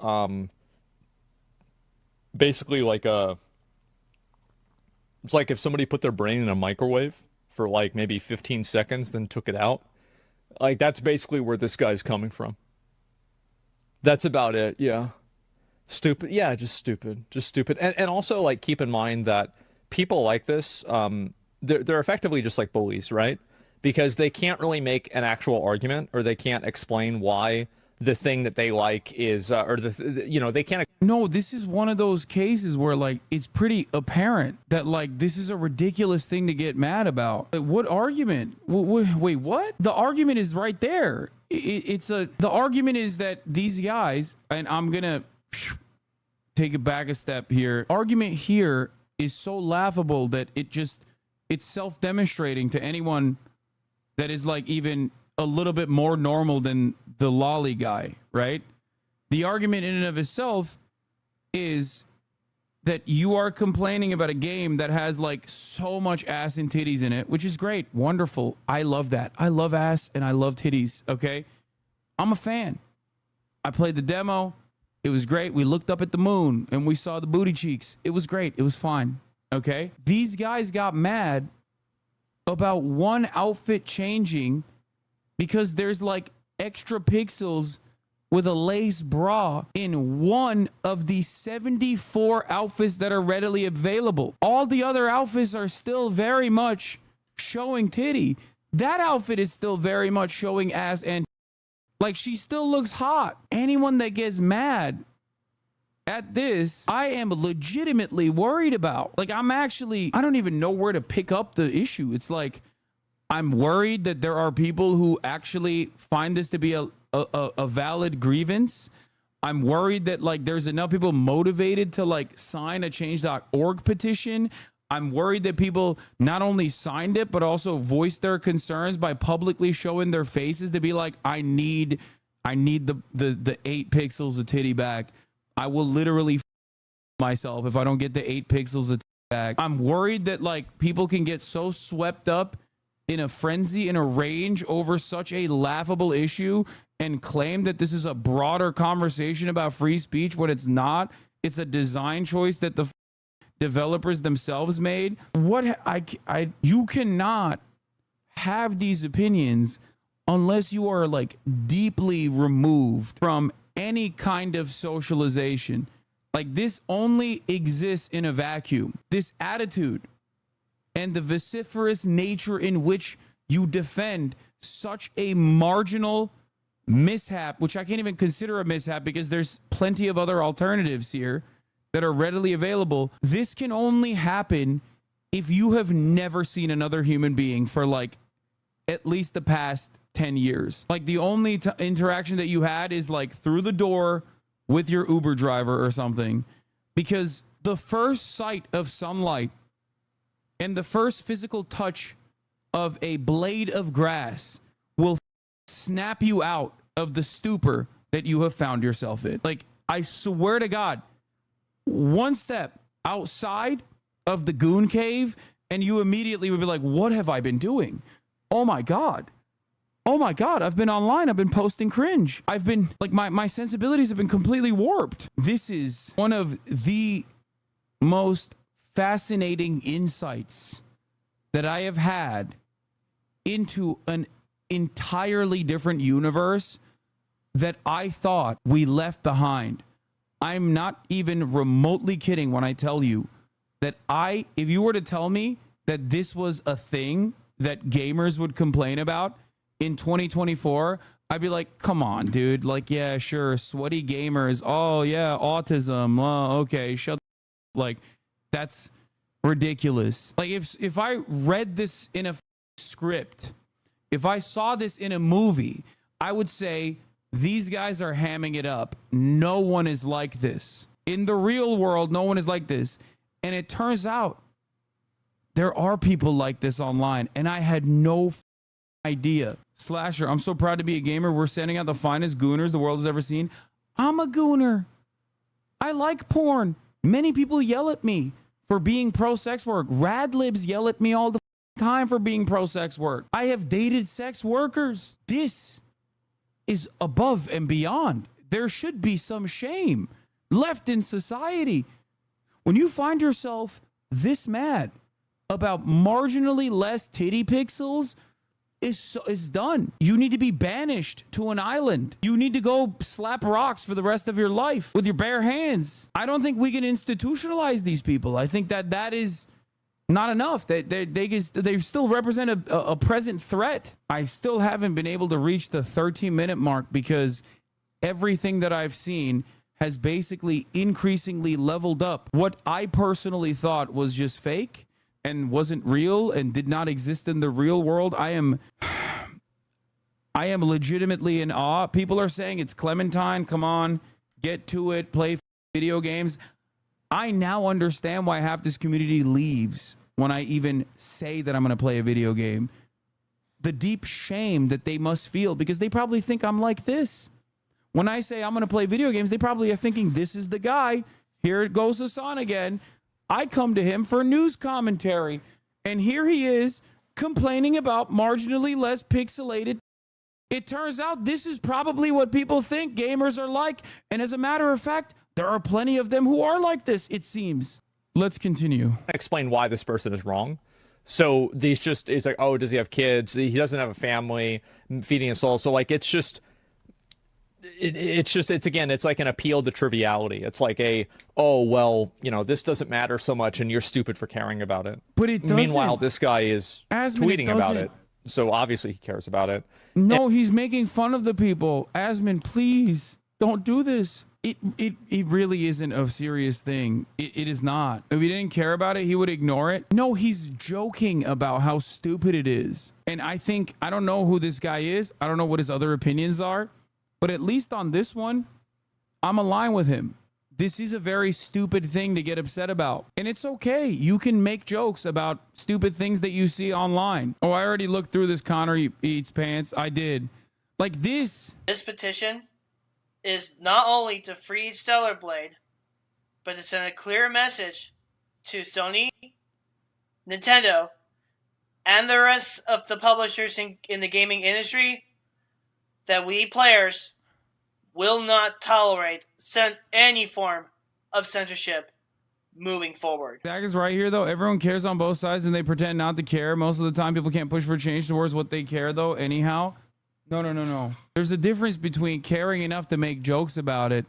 basically like it's like if somebody put their brain in a microwave for like maybe 15 seconds, then took it out. Like, that's basically where this guy's coming from. That's about it. Yeah. Stupid. Yeah, just stupid. And also, like, keep in mind that people like this, they're effectively just like bullies, right? Because they can't really make an actual argument, or they can't explain why the thing that they like is, they can't. No, this is one of those cases where, like, it's pretty apparent that, like, this is a ridiculous thing to get mad about. Like, what argument? Wait, what? The argument is right there. The argument is that these guys, and I'm gonna take it back a step here. Argument here is so laughable that it's self-demonstrating to anyone that is, like, even a little bit more normal than the lolly guy, right? The argument in and of itself is that you are complaining about a game that has, like, so much ass and titties in it, which is great, wonderful. I love that. I love ass and I love titties, okay? I'm a fan. I played the demo. It was great. We looked up at the moon and we saw the booty cheeks. It was great. It was fine, okay? These guys got mad about one outfit changing because there's, like, extra pixels with a lace bra in one of the 74 outfits that are readily available. All the other outfits are still very much showing titty. That outfit is still very much showing ass and like she still looks hot. Anyone that gets mad at this, I am legitimately worried about. Like I don't even know where to pick up the issue. It's like I'm worried that there are people who actually find this to be a valid grievance. I'm worried that like there's enough people motivated to like sign a change.org petition. I'm worried that people not only signed it, but also voiced their concerns by publicly showing their faces to be like, I need the 8 pixels of titty back. I will literally myself if I don't get the 8 pixels of titty back. I'm worried that like people can get so swept up in a frenzy, in a rage over such a laughable issue and claim that this is a broader conversation about free speech when it's not. It's a design choice that the developers themselves made. You cannot have these opinions unless you are like deeply removed from any kind of socialization. Like this only exists in a vacuum. This attitude and the vociferous nature in which you defend such a marginal mishap, which I can't even consider a mishap because there's plenty of other alternatives here that are readily available. This can only happen if you have never seen another human being for like at least the past 10 years. Like the only interaction that you had is like through the door with your Uber driver or something, because the first sight of sunlight and the first physical touch of a blade of grass will snap you out of the stupor that you have found yourself in. Like, I swear to God, one step outside of the goon cave and you immediately would be like, what have I been doing? Oh my God. Oh my God, I've been online. I've been posting cringe. I've been like, my sensibilities have been completely warped. This is one of the most fascinating insights that I have had into an entirely different universe that I thought we left behind. I'm not even remotely kidding when I tell you that if you were to tell me that this was a thing that gamers would complain about in 2024, I'd be like, come on, dude. Like, yeah, sure. Sweaty gamers. Oh yeah. Autism. Oh, okay. Shut the like, that's ridiculous. Like if I read this in a script, if I saw this in a movie, I would say these guys are hamming it up. No one is like this. In the real world, no one is like this. And it turns out there are people like this online, and I had no idea. Slasher, I'm so proud to be a gamer. We're sending out the finest gooners the world has ever seen. I'm a gooner. I like porn. Many people yell at me for being pro-sex work. Radlibs yell at me all the time for being pro-sex work. I have dated sex workers. This is above and beyond. There should be some shame left in society. When you find yourself this mad about marginally less titty pixels, is done. You need to be banished to an island. You need to go slap rocks for the rest of your life with your bare hands. I don't think we can institutionalize these people. I think that is not enough. They still represent a present threat. I still haven't been able to reach the 13-minute mark because everything that I've seen has basically increasingly leveled up what I personally thought was just fake and wasn't real and did not exist in the real world. I am legitimately in awe. People are saying it's Clementine. Come on, get to it. Play video games. I now understand why half this community leaves when I even say that I'm going to play a video game. The deep shame that they must feel because they probably think I'm like this. When I say I'm going to play video games, they probably are thinking this is the guy. Here it goes Hassan again. I come to him for news commentary, and here he is complaining about marginally less pixelated. It turns out this is probably what people think gamers are like, and as a matter of fact, there are plenty of them who are like this, it seems. Let's continue. Explain why this person is wrong. So it's like, oh, does he have kids? He doesn't have a family, feeding his soul. So like, it's just, it's like an appeal to triviality. It's like oh well, this doesn't matter so much, and you're stupid for caring about it. But it doesn't. Meanwhile, this guy is tweeting about it, so obviously he cares about it. No, he's making fun of the people. Asmon, please don't do this. It really isn't a serious thing. It is not. If he didn't care about it, he would ignore it. No, he's joking about how stupid it is. And I don't know who this guy is. I don't know what his other opinions are. But at least on this one, I'm aligned with him. This is a very stupid thing to get upset about. And it's okay. You can make jokes about stupid things that you see online. Oh, I already looked through this. Connor eats pants. I did. Like this. This petition is not only to free Stellar Blade, but to send a clear message to Sony, Nintendo, and the rest of the publishers in the gaming industry that we players will not tolerate any form of censorship moving forward. Zach is right here, though. Everyone cares on both sides, and they pretend not to care. Most of the time, people can't push for change towards what they care, though, anyhow. No. There's a difference between caring enough to make jokes about it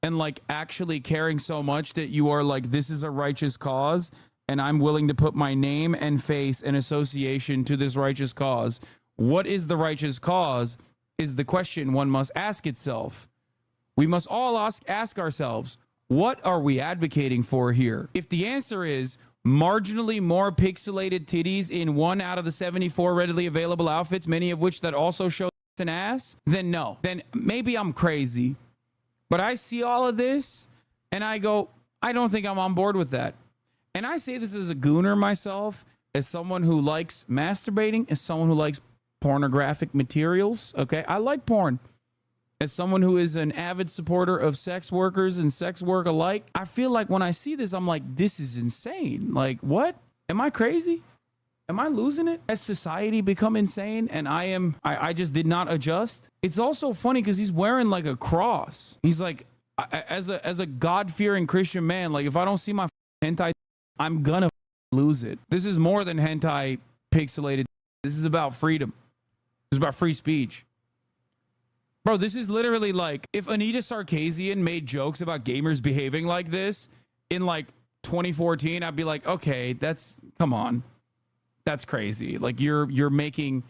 and, like, actually caring so much that you are like, this is a righteous cause, and I'm willing to put my name and face and association to this righteous cause. What is the righteous cause is the question one must ask itself. We must all ask ourselves, what are we advocating for here? If the answer is marginally more pixelated titties in 1 out of the 74 readily available outfits, many of which that also show an ass, then no. Then maybe I'm crazy. But I see all of this and I go, I don't think I'm on board with that. And I say this as a gooner myself, as someone who likes masturbating, as someone who likes pornographic materials. Okay, I like porn. As someone who is an avid supporter of sex workers and sex work alike, I feel like when I see this, I'm like, this is insane. Like, what? Am I crazy? Am I losing it? Has society become insane and I just did not adjust? It's also funny because he's wearing like a cross. He's like, as a God-fearing Christian man, like if I don't see my hentai, I'm gonna lose it. This is more than hentai pixelated. This is about freedom. This is about free speech. Bro, this is literally like if Anita Sarkeesian made jokes about gamers behaving like this in like 2014, I'd be like, okay, come on. That's crazy. Like you're making,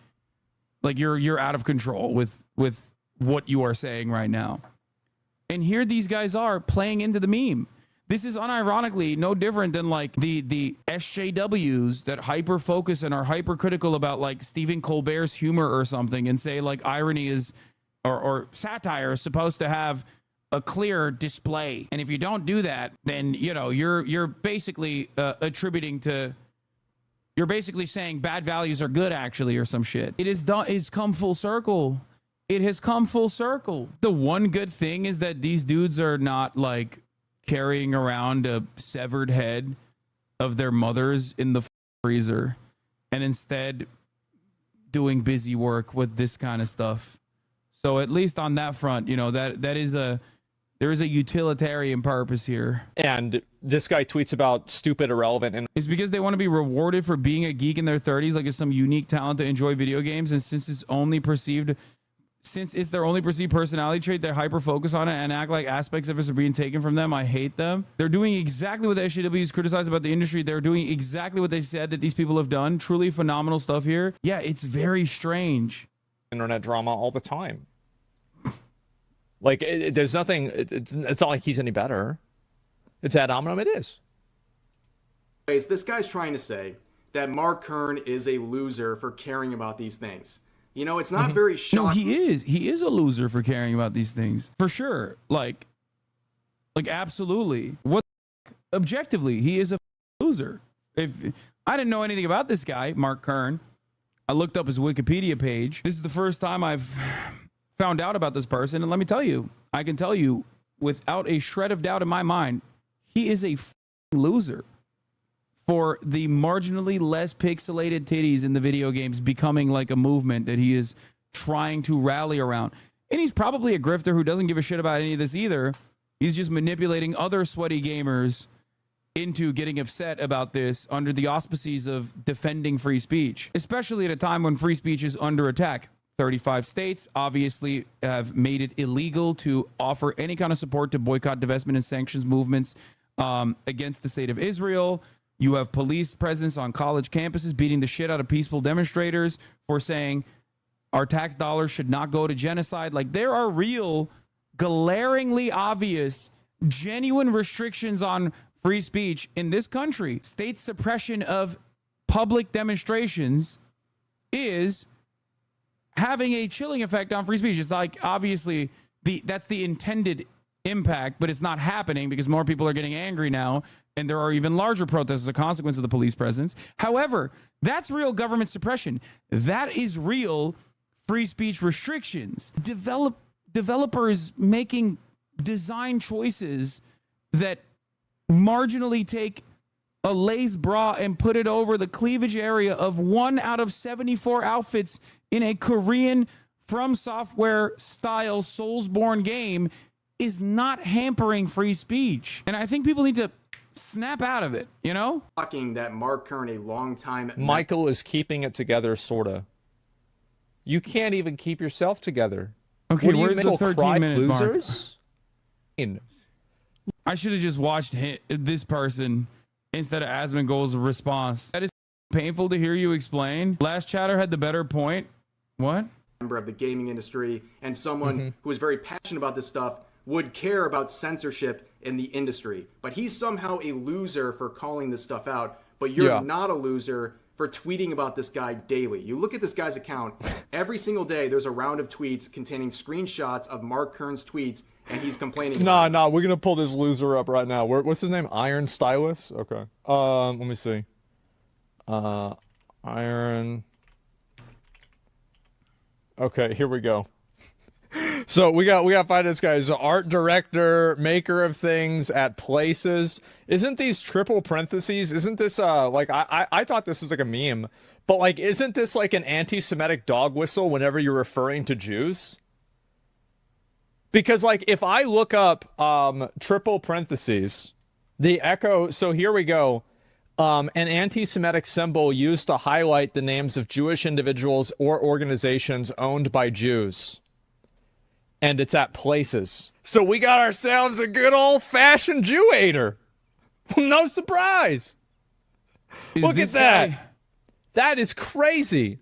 like you're out of control with what you are saying right now. And here these guys are playing into the meme. This is unironically no different than like the SJWs that hyper focus and are hypercritical about like Stephen Colbert's humor or something and say like irony is or satire is supposed to have a clear display. And if you don't do that, then you're basically attributing to. You're basically saying bad values are good, actually, or some shit. It's come full circle. It has come full circle. The one good thing is that these dudes are not like carrying around a severed head of their mothers in the freezer and instead doing busy work with this kind of stuff. So at least on that front, there is a utilitarian purpose here. And this guy tweets about stupid, irrelevant. And it's because they want to be rewarded for being a geek in their 30s, like it's some unique talent to enjoy video games. And since it's their only perceived personality trait, they hyper focus on it and act like aspects of it are being taken from them. I hate them. They're doing exactly what the SJWs criticized about the industry. They're doing exactly what they said that these people have done. Truly phenomenal stuff here. Yeah, it's very strange. Internet drama all the time. Like, there's nothing, it's not like he's any better. It's ad hominem, it is. This guy's trying to say that Mark Kern is a loser for caring about these things. It's not very shocking. No, he is a loser for caring about these things. For sure. Like absolutely. Objectively, he is a loser. If I didn't know anything about this guy, Mark Kern, I looked up his Wikipedia page. This is the first time I've found out about this person, and let me tell you, I can tell you without a shred of doubt in my mind, he is a loser for the marginally less pixelated titties in the video games becoming like a movement that he is trying to rally around. And he's probably a grifter who doesn't give a shit about any of this either. He's just manipulating other sweaty gamers into getting upset about this under the auspices of defending free speech, especially at a time when free speech is under attack. 35 states obviously have made it illegal to offer any kind of support to boycott, divestment, and sanctions movements against the state of Israel. You have police presence on college campuses beating the shit out of peaceful demonstrators for saying our tax dollars should not go to genocide. Like, there are real, glaringly obvious, genuine restrictions on free speech in this country. State suppression of public demonstrations is having a chilling effect on free speech. It's like, obviously, that's the intended impact, but it's not happening because more people are getting angry now, and there are even larger protests as a consequence of the police presence. However, that's real government suppression. That is real free speech restrictions. Developers making design choices that marginally take a lace bra and put it over the cleavage area of 1 out of 74 outfits in a Korean From Software style Soulsborne game is not hampering free speech. And I think people need to snap out of it, you know? Shocking that Mark Kern, a long-time... Michael is keeping it together, sorta. You can't even keep yourself together. Okay, where's the 13-minute losers? Mark? I should have just watched this person instead of Asmongold's response. That is painful to hear you explain. Last chatter had the better point. What? Member of the gaming industry and someone who is very passionate about this stuff would care about censorship in the industry. But he's somehow a loser for calling this stuff out. But you're not a loser for tweeting about this guy daily. You look at this guy's account, every single day there's a round of tweets containing screenshots of Mark Kern's tweets, and he's complaining. Nah, we're gonna pull this loser up right now. What's his name? Iron Stylus? Okay. Let me see. Iron. Okay, here we go. So we got to find this guy. He's an art director, maker of things at places. Isn't these triple parentheses? Isn't this like I thought this was like a meme, but like isn't this like an anti-Semitic dog whistle whenever you're referring to Jews? Because like if I look up triple parentheses, the echo. So here we go. An anti-Semitic symbol used to highlight the names of Jewish individuals or organizations owned by Jews. And it's at places. So we got ourselves a good old-fashioned Jew hater. No surprise. Look at that. Guy? That is crazy.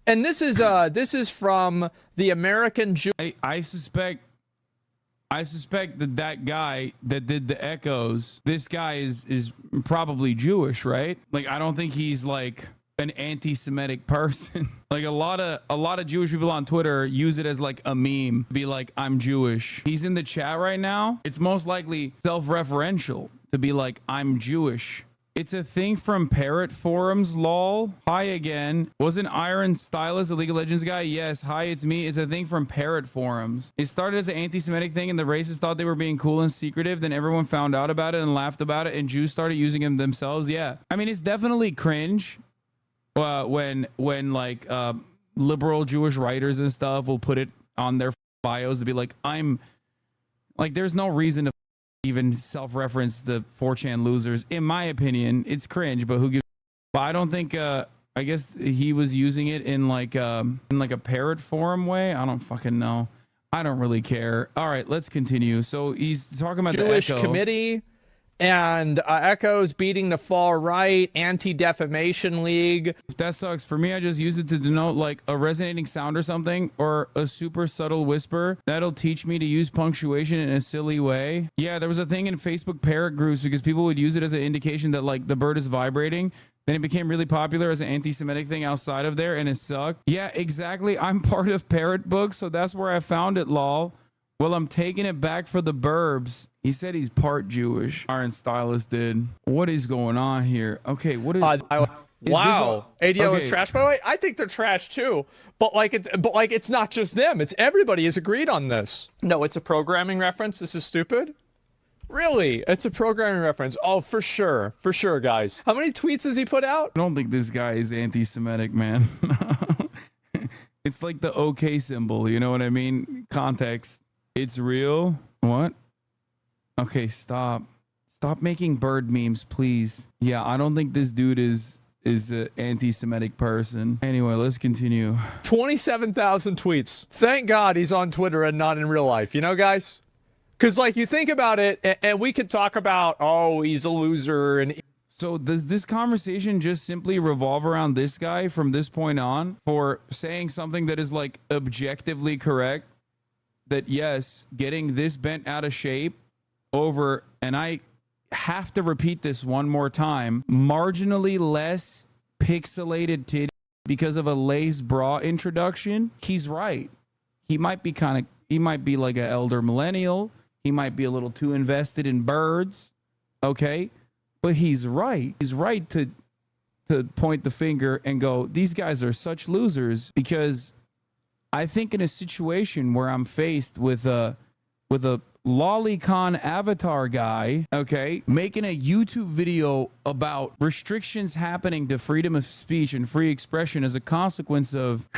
And this is from the American Jew. I suspect that guy that did the echoes, this guy is probably Jewish, right? Like, I don't think he's like an anti-Semitic person. Like a lot of Jewish people on Twitter use it as like a meme, be like, I'm Jewish. He's in the chat right now. It's most likely self-referential to be like, I'm Jewish. It's a thing from Parrot Forums, lol. Hi again. Wasn't Iron Stylus a League of Legends guy? Yes. Hi, it's me. It's a thing from Parrot Forums. It started as an anti-Semitic thing and the racists thought they were being cool and secretive. Then everyone found out about it and laughed about it and Jews started using them themselves. Yeah. I mean, it's definitely cringe when like liberal Jewish writers and stuff will put it on their bios to be like, I'm like, there's no reason to even self-reference the 4chan losers. In my opinion, it's cringe, but who gives? But I don't think I guess he was using it in like a Parrot Forum way. I don't fucking know. I don't really care. All right, let's continue. So he's talking about Jewish the Echo. Committee and Echo's beating the far right, Anti-Defamation League. If that sucks, for me, I just use it to denote like a resonating sound or something, or a super subtle whisper. That'll teach me to use punctuation in a silly way. Yeah, there was a thing in Facebook parrot groups because people would use it as an indication that like the bird is vibrating. Then it became really popular as an anti-Semitic thing outside of there, and it sucked. Yeah, exactly. I'm part of Parrot Book, so that's where I found it, lol. Well, I'm taking it back for the burbs. He said he's part Jewish. Iron Stylus did. What is going on here? Okay, what is... wow. ADL is trash, by the way? I think they're trash too. But it's not just them. It's everybody has agreed on this. No, it's a programming reference. This is stupid. Really? It's a programming reference. Oh, for sure. For sure, guys. How many tweets has he put out? I don't think this guy is anti-Semitic, man. It's like the OK symbol. You know what I mean? Context. It's real. What? Okay, stop. Stop making bird memes, please. Yeah, I don't think this dude is is an anti-Semitic person. Anyway, let's continue. 27,000 tweets. Thank God he's on Twitter and not in real life. You know, guys? Because, like, you think about it, and we could talk about, oh, he's a loser. And so does this conversation just simply revolve around this guy from this point on for saying something that is, like, objectively correct? That, yes, getting this bent out of shape over, and I have to repeat this one more time, marginally less pixelated titty because of a lace bra introduction. He's right. He might be like an elder millennial. He might be a little too invested in birds. Okay. But he's right. He's right to point the finger and go, these guys are such losers, because I think in a situation where I'm faced with a lolicon avatar guy, okay, making a YouTube video about restrictions happening to freedom of speech and free expression as a consequence of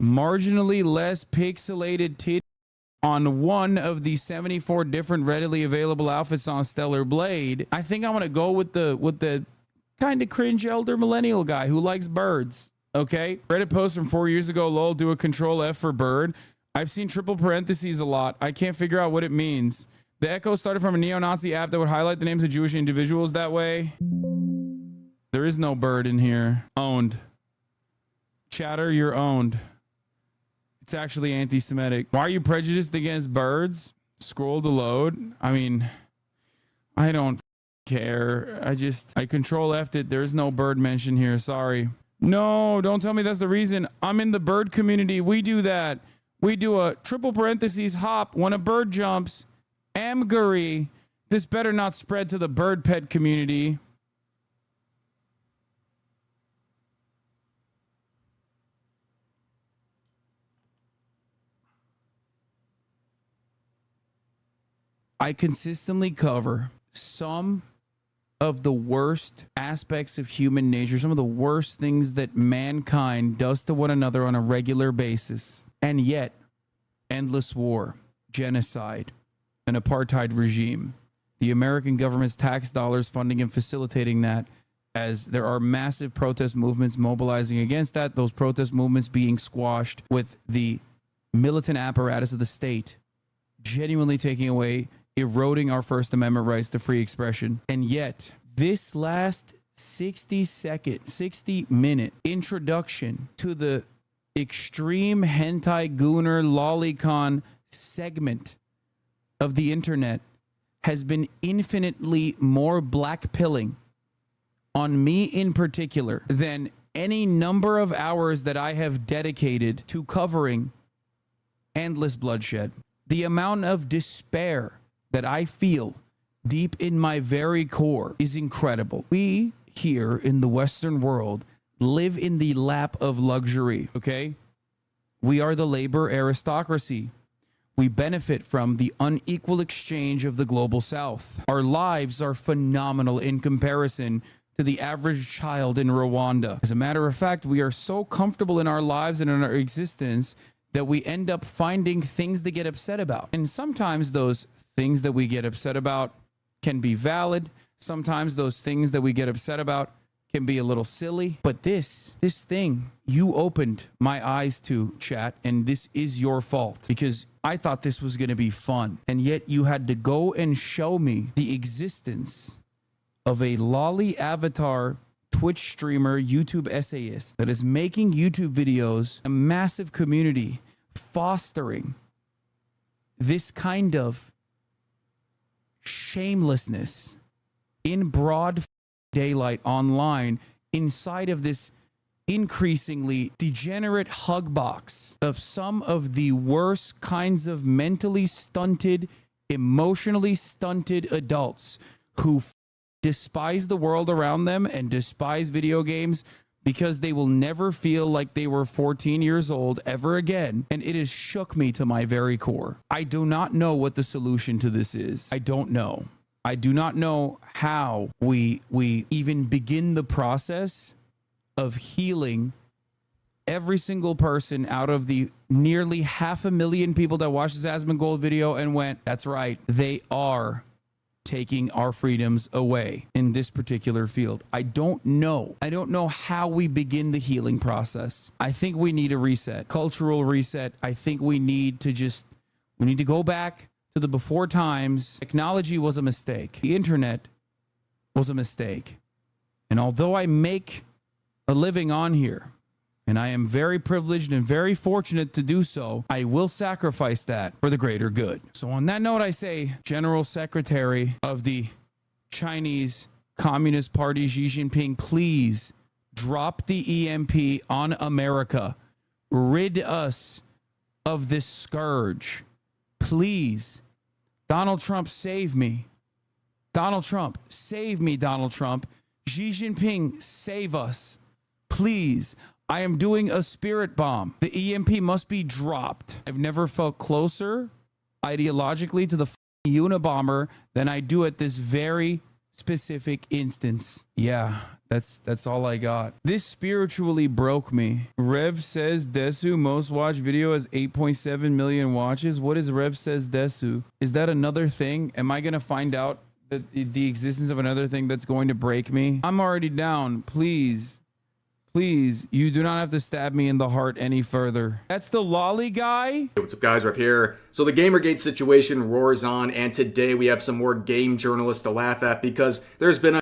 marginally less pixelated titty on one of the 74 different readily available outfits on Stellar Blade, I think I'm gonna go with the kind of cringe elder millennial guy who likes birds. Okay, Reddit post from 4 years ago. Lol, do a control F for bird. I've seen triple parentheses a lot. I can't figure out what it means. The echo started from a neo-Nazi app that would highlight the names of Jewish individuals that way. There is no bird in here. Owned. Chatter, you're owned. It's actually anti-Semitic. Why are you prejudiced against birds? Scroll to load. I mean, I don't care. I control F'd it. There's no bird mention here. Sorry. No, don't tell me that's the reason. I'm in the bird community. We do that. We do a triple parentheses hop when a bird jumps. Amgary. This better not spread to the bird pet community. I consistently cover some of the worst aspects of human nature, some of the worst things that mankind does to one another on a regular basis. And yet, endless war, genocide, an apartheid regime, the American government's tax dollars funding and facilitating that, as there are massive protest movements mobilizing against that, those protest movements being squashed with the militant apparatus of the state genuinely taking away, eroding our First Amendment rights to free expression. And yet, this last 60-minute introduction to the extreme hentai gooner lolicon segment of the internet has been infinitely more black-pilling on me in particular than any number of hours that I have dedicated to covering endless bloodshed. The amount of despair that I feel deep in my very core is incredible. We here in the Western world live in the lap of luxury, okay? We are the labor aristocracy. We benefit from the unequal exchange of the global South. Our lives are phenomenal in comparison to the average child in Rwanda. As a matter of fact, we are so comfortable in our lives and in our existence that we end up finding things to get upset about. And sometimes those things that we get upset about can be valid. Sometimes those things that we get upset about can be a little silly. But this thing you opened my eyes to, chat, and this is your fault, because I thought this was going to be fun. And yet you had to go and show me the existence of a lolly avatar Twitch streamer, YouTube essayist that is making YouTube videos, a massive community fostering this kind of shamelessness in broad daylight online inside of this increasingly degenerate hug box of some of the worst kinds of mentally stunted, emotionally stunted adults who despise the world around them and despise video games because they will never feel like they were 14 years old ever again. And it has shook me to my very core. I do not know what the solution to this is. I don't know. I do not know how we even begin the process of healing every single person out of the nearly 500,000 people that watched this Asmongold video and went, that's right, they are taking our freedoms away in this particular field. I don't know. I don't know how we begin the healing process. I think we need a reset, cultural reset. I think we need to go back to the before times. Technology was a mistake. The internet was a mistake. And although I make a living on here, and I am very privileged and very fortunate to do so, I will sacrifice that for the greater good. So on that note, I say, General Secretary of the Chinese Communist Party, Xi Jinping, please drop the EMP on America. Rid us of this scourge. Please. Donald Trump, save me. Donald Trump, save me, Donald Trump. Xi Jinping, save us. Please. I am doing a spirit bomb. The EMP must be dropped. I've never felt closer ideologically to the Unabomber than I do at this very specific instance. Yeah, that's all I got. This spiritually broke me. Rev Says Desu most watched video has 8.7 million watches. What is Rev Says Desu? Is that another thing? Am I going to find out that the existence of another thing that's going to break me? I'm already down. Please. Please, you do not have to stab me in the heart any further. That's the lolly guy? Hey, what's up, guys? Rev here. So the Gamergate situation roars on, and today we have some more game journalists to laugh at because there's been